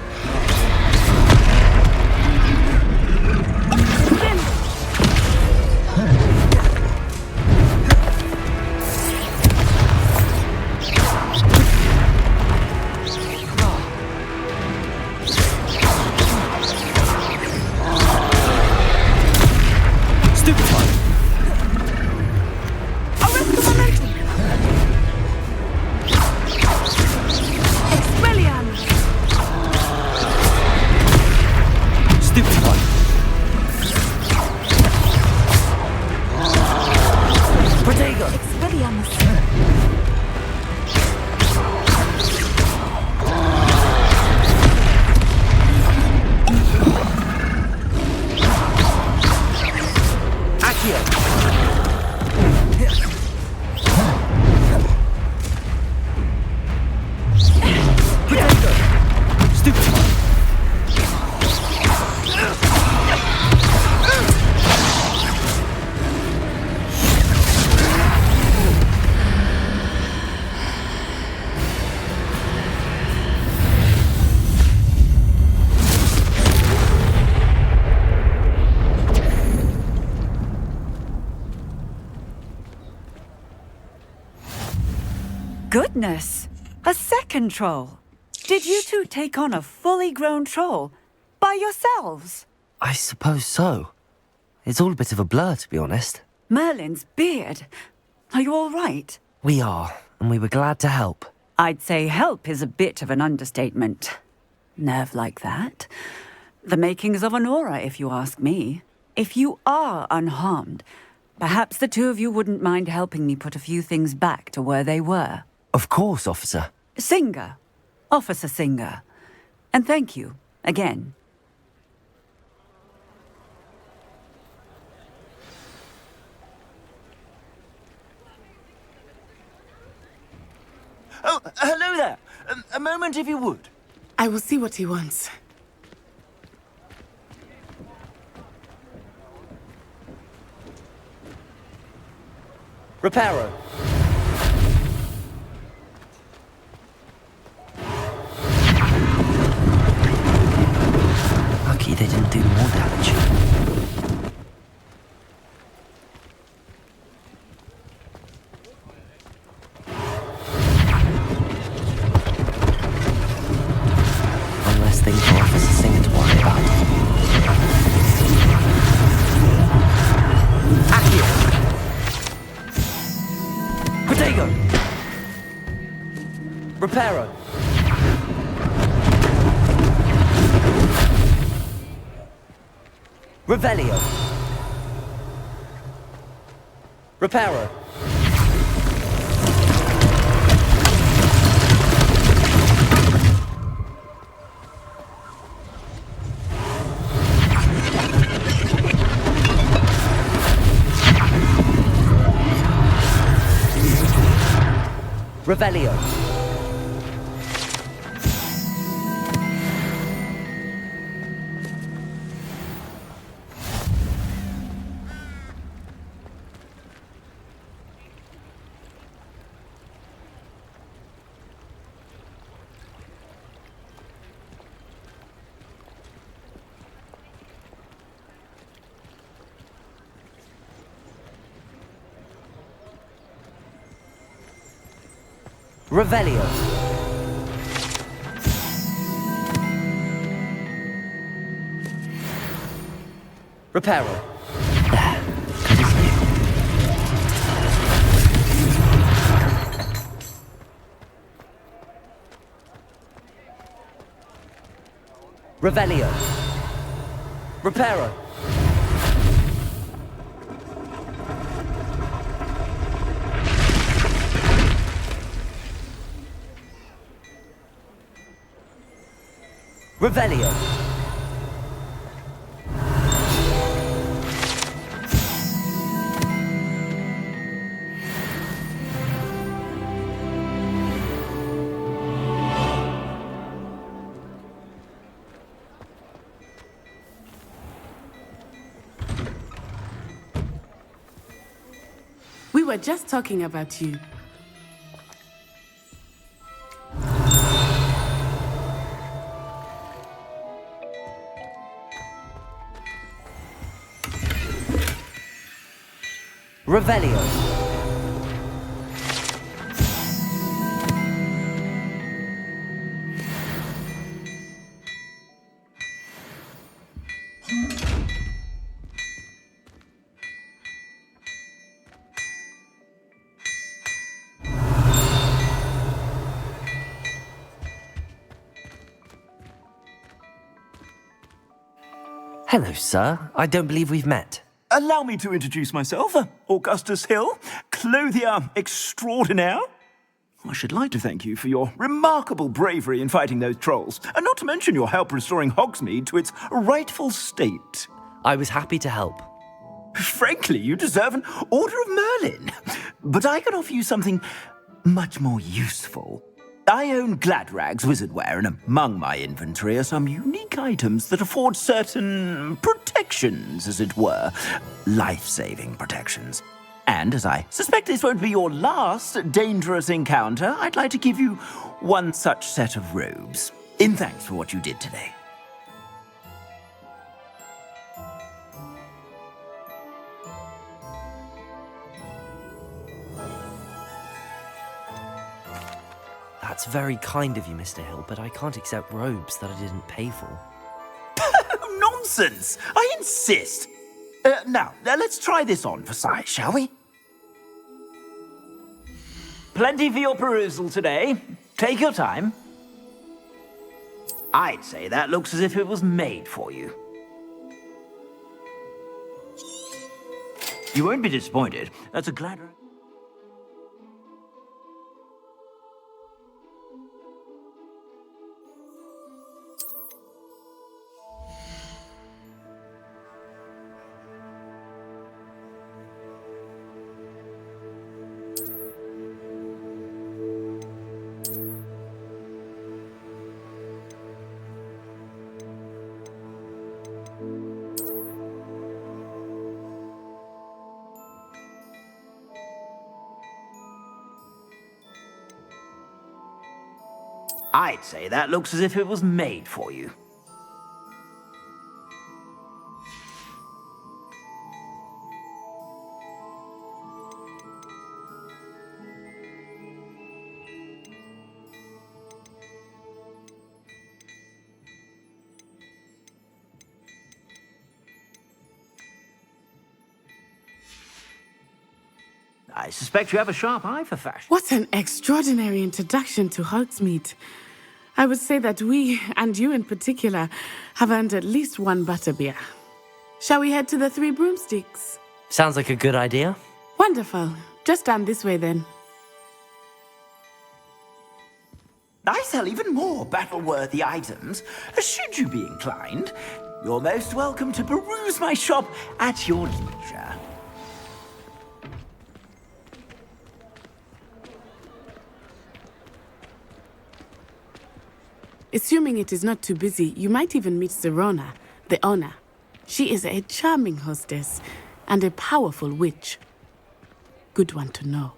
Goodness! A second troll! Did you two take on a fully grown troll? By yourselves? I suppose so. It's all a bit of a blur, to be honest. Merlin's beard. Are you all right? We are, and we were glad to help. I'd say help is a bit of an understatement. Nerve like that. The makings of an aura, if you ask me. If you are unharmed, perhaps the two of you wouldn't mind helping me put a few things back to where they were. Of course, officer. Singer. Officer Singer. And thank you, again. Oh, hello there. A moment if you would. I will see what he wants. Reparo. Lucky they didn't do more damage. One less thing for Officer Singer to worry about. Accio! Protego! Reparo! Revelio. Reparo. Revelio. Revelio. Reparo. Good as new. Revelio. Reparo. Revelio. We were just talking about you. Revelio. Hello, sir. I don't believe we've met. Allow me to introduce myself, Augustus Hill, clothier extraordinaire. I should like to thank you for your remarkable bravery in fighting those trolls, and not to mention your help restoring Hogsmeade to its rightful state. I was happy to help. Frankly, you deserve an Order of Merlin. But I can offer you something much more useful. I own Gladrag's wizardware, and among my inventory are some unique items that afford certain protections, as it were. Life-saving protections. And as I suspect this won't be your last dangerous encounter, I'd like to give you one such set of robes, in thanks for what you did today. That's very kind of you, Mr. Hill, but I can't accept robes that I didn't pay for. Nonsense! I insist! Now, let's try this on for size, shall we? Plenty for your perusal today. Take your time. I'd say that looks as if it was made for you. You won't be disappointed. That's a Gladrag. I'd say that looks as if it was made for you. I suspect you have a sharp eye for fashion. What an extraordinary introduction to Hogsmeade. I would say that we, and you in particular, have earned at least one butterbeer. Shall we head to the Three Broomsticks? Sounds like a good idea. Wonderful. Just down this way then. I sell even more battle-worthy items. Should you be inclined, you're most welcome to peruse my shop at your leisure. Assuming it is not too busy, you might even meet Serona, the owner. She is a charming hostess and a powerful witch. Good one to know.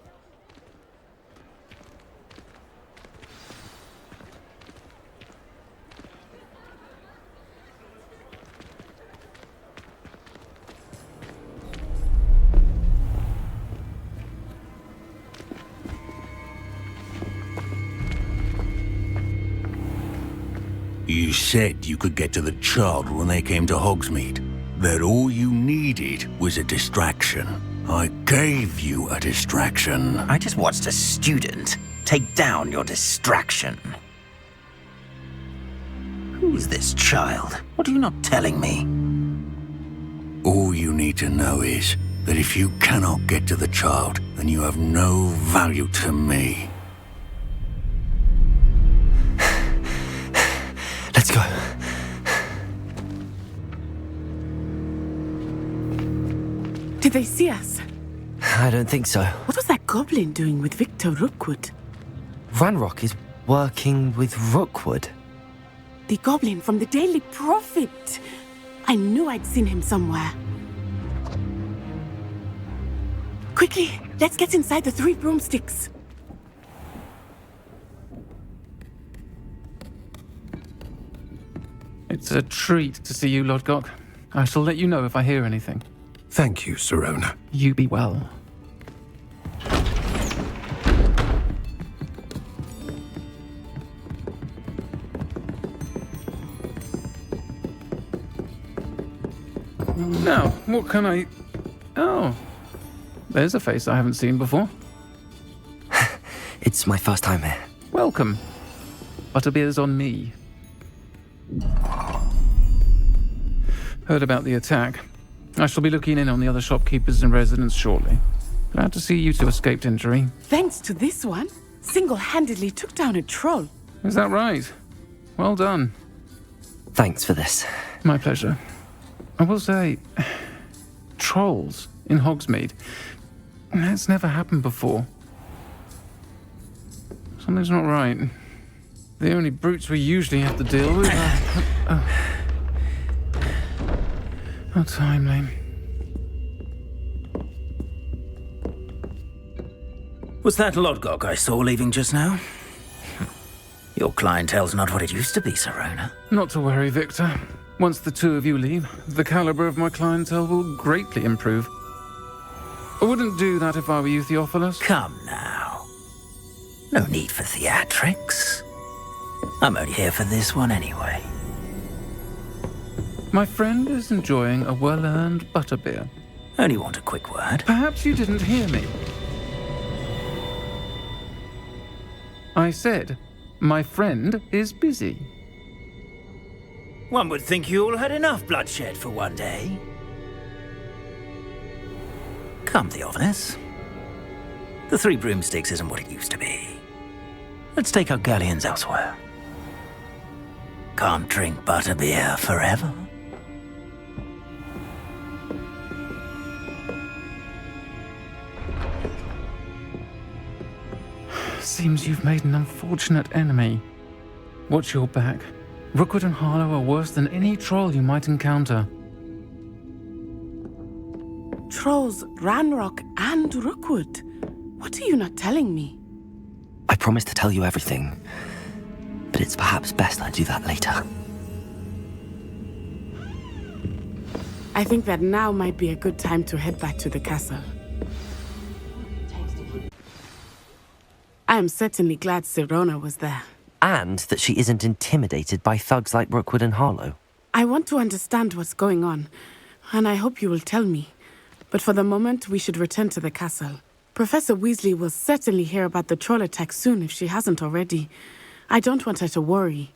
You said you could get to the child when they came to Hogsmeade. That all you needed was a distraction. I gave you a distraction. I just watched a student take down your distraction. Who is this child? What are you not telling me? All you need to know is that if you cannot get to the child, then you have no value to me. Let's go. Did they see us? I don't think so. What was that goblin doing with Victor Rookwood? Ranrock is working with Rookwood. The goblin from the Daily Prophet. I knew I'd seen him somewhere. Quickly, let's get inside the Three Broomsticks. It's a treat to see you, Lodgok. I shall let you know if I hear anything. Thank you, Serona. You be well. Now, what can I... Oh, there's a face I haven't seen before. It's my first time here. Welcome. Butterbeer's on me. Heard about the attack. I shall be looking in on the other shopkeepers and residents shortly. Glad to see you two escaped injury. Thanks to this one, single-handedly took down a troll. Is that right? Well done. Thanks for this. My pleasure. I will say, trolls in Hogsmeade. That's never happened before. Something's not right. The only brutes we usually have to deal with are... How timely. Was that Lodgok I saw leaving just now? Your clientele's not what it used to be, Serona. Not to worry, Victor. Once the two of you leave, the caliber of my clientele will greatly improve. I wouldn't do that if I were you, Theophilus. Come now. No need for theatrics. I'm only here for this one anyway. My friend is enjoying a well-earned butterbeer. Only want a quick word. Perhaps you didn't hear me. I said, my friend is busy. One would think you all had enough bloodshed for one day. Come, Theophilus. The Three Broomsticks isn't what it used to be. Let's take our galleons elsewhere. Can't drink butterbeer forever. Seems you've made an unfortunate enemy. Watch your back. Rookwood and Harlow are worse than any troll you might encounter. Trolls, Ranrock, and Rookwood. What are you not telling me? I promised to tell you everything, but it's perhaps best I do that later. I think that now might be a good time to head back to the castle. I am certainly glad Serona was there. And that she isn't intimidated by thugs like Rookwood and Harlow. I want to understand what's going on, and I hope you will tell me. But for the moment, we should return to the castle. Professor Weasley will certainly hear about the troll attack soon if she hasn't already. I don't want her to worry.